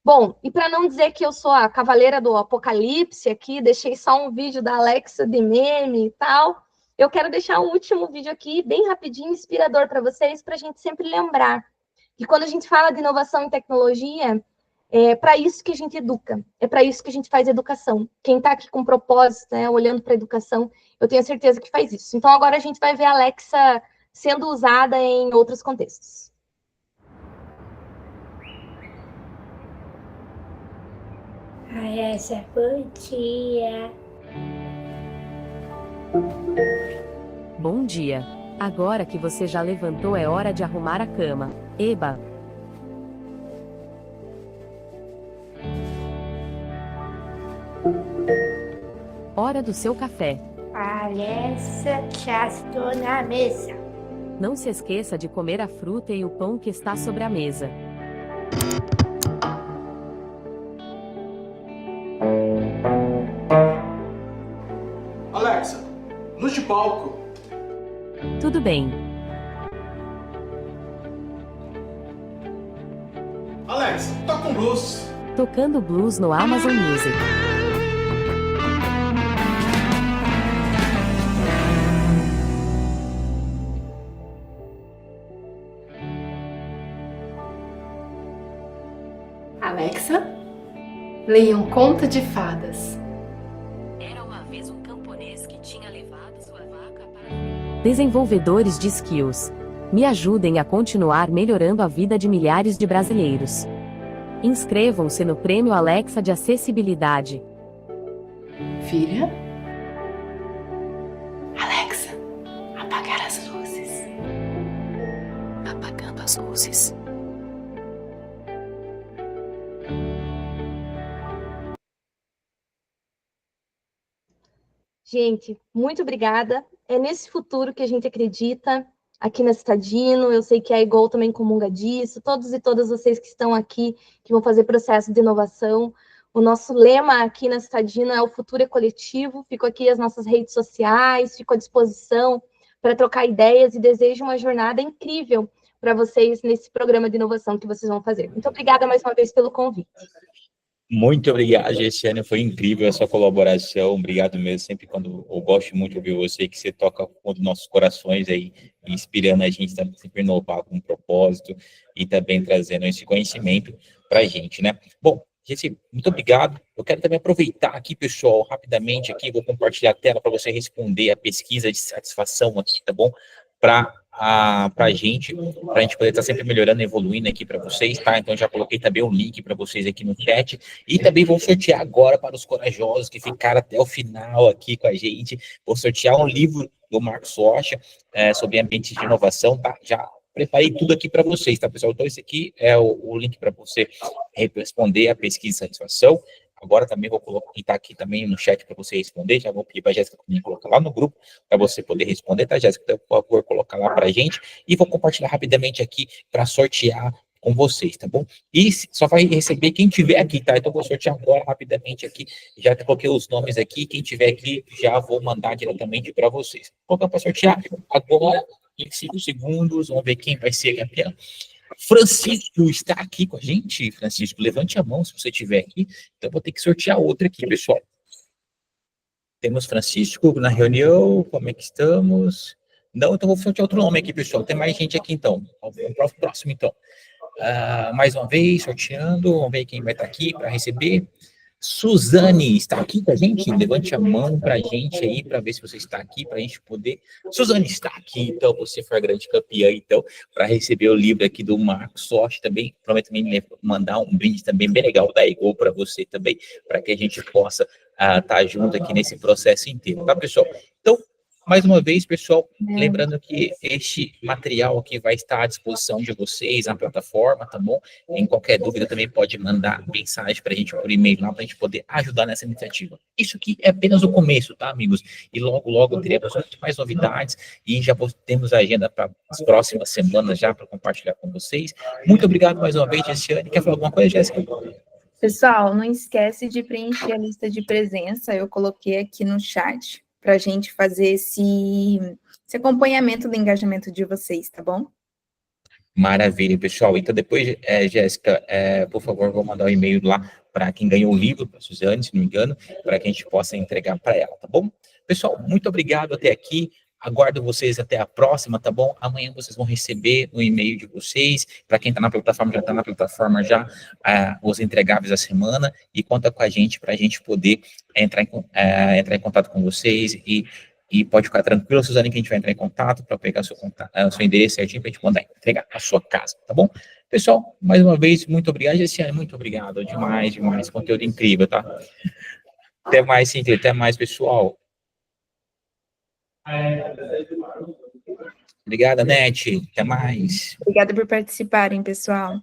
Bom, e para não dizer que eu sou a cavaleira do apocalipse aqui, deixei só um vídeo da Alexa de meme e tal, eu quero deixar um último vídeo aqui, bem rapidinho, inspirador para vocês, para a gente sempre lembrar que quando a gente fala de inovação e tecnologia, é para isso que a gente educa, é para isso que a gente faz educação. Quem está aqui com propósito, né, olhando para a educação, eu tenho certeza que faz isso. Então, agora a gente vai ver a Alexa sendo usada em outros contextos. Alexa, bom dia. Bom dia. Agora que você já levantou, é hora de arrumar a cama. Eba! Hora do seu café. Alexa, já estou na mesa. Não se esqueça de comer a fruta e o pão que está sobre a mesa. Alexa, luz de palco. Tudo bem. Alexa, toca um blues. Tocando blues no Amazon Music. Alexa, leia um conto de fadas. Era uma vez um camponês que tinha levado sua vaca para... Desenvolvedores de skills. Me ajudem a continuar melhorando a vida de milhares de brasileiros. Inscrevam-se no Prêmio Alexa de Acessibilidade. Filha? Alexa, apagar as luzes. Apagando as luzes. Gente, muito obrigada. É nesse futuro que a gente acredita, aqui na Citadino. Eu sei que a Ego também comunga disso. Todos e todas vocês que estão aqui, que vão fazer processo de inovação. O nosso lema aqui na Citadino é o futuro é coletivo. Fico aqui as nossas redes sociais, fico à disposição para trocar ideias e desejo uma jornada incrível para vocês nesse programa de inovação que vocês vão fazer. Muito obrigada mais uma vez pelo convite. Muito obrigado, Gessiane, foi incrível a sua colaboração, obrigado mesmo, sempre quando eu gosto muito de ouvir você, que você toca com os nossos corações aí, inspirando a gente também sempre inovar com um propósito e também trazendo esse conhecimento para a gente, né? Bom, Gessi, muito obrigado, eu quero também aproveitar aqui, pessoal, rapidamente aqui, vou compartilhar a tela para você responder a pesquisa de satisfação aqui, tá bom? Para a gente poder estar sempre melhorando, evoluindo aqui para vocês, tá? Então, já coloquei também um link para vocês aqui no chat, e também vou sortear agora para os corajosos que ficaram até o final aqui com a gente, vou sortear um livro do Marcos Rocha, sobre ambientes de inovação, tá? Já preparei tudo aqui para vocês, tá, pessoal? Então, esse aqui é o link para você responder a pesquisa de satisfação. Agora também vou colocar aqui também no chat para você responder, já vou pedir para a Jéssica colocar lá no grupo para você poder responder, tá, Jéssica? Então, por favor, colocar lá para a gente e vou compartilhar rapidamente aqui para sortear com vocês, tá bom? E só vai receber quem tiver aqui, tá? Então, vou sortear agora rapidamente aqui, já coloquei os nomes aqui, quem tiver aqui já vou mandar diretamente para vocês. Vou colocar para sortear agora em 5 segundos, vamos ver quem vai ser campeão. Francisco está aqui com a gente. Francisco, levante a mão se você estiver aqui. Então, vou ter que sortear outra aqui, pessoal. Temos Francisco na reunião, como é que estamos? Não, então vou fazer outro nome aqui, pessoal. Tem mais gente aqui, então. O próximo, então. Mais uma vez, sorteando. Vamos ver quem vai estar aqui para receber. Suzane, está aqui com a gente? Levante a mão para a gente aí, para ver se você está aqui, para a gente poder... Suzane está aqui, então, você foi a grande campeã, então, para receber o livro aqui do Marcos Rocha também. Prometo também mandar um brinde também bem legal da Ego para você também, para que a gente possa estar junto aqui nesse processo inteiro, tá, pessoal? Então, mais uma vez, pessoal, lembrando que este material aqui vai estar à disposição de vocês na plataforma, tá bom? Em qualquer dúvida também pode mandar mensagem para a gente por e-mail lá, para a gente poder ajudar nessa iniciativa. Isso aqui é apenas o começo, tá, amigos? E logo, logo teremos muito mais novidades e já temos a agenda para as próximas semanas já para compartilhar com vocês. Muito obrigado mais uma vez, Jessiane. Quer falar alguma coisa, Jéssica? Pessoal, não esquece de preencher a lista de presença, eu coloquei aqui no chat, para a gente fazer esse acompanhamento do engajamento de vocês, tá bom? Maravilha, pessoal. Então, depois, Jéssica, por favor, vou mandar um e-mail lá para quem ganhou o livro, para a Suzane, se não me engano, para que a gente possa entregar para ela, tá bom? Pessoal, muito obrigado até aqui. Aguardo vocês até a próxima, tá bom? Amanhã vocês vão receber o e-mail de vocês. Para quem está na plataforma, já está na plataforma já os entregáveis da semana. E conta com a gente para a gente poder entrar em contato com vocês. E pode ficar tranquilo, Suzane, que a gente vai entrar em contato para pegar seu endereço certinho para a gente mandar entregar a sua casa, tá bom? Pessoal, mais uma vez, muito obrigado, Jessiane, muito obrigado. Demais. Conteúdo incrível, tá? Até mais, Cíntia. Até mais, pessoal. Obrigada, Nete. Até mais. Obrigada por participarem, pessoal.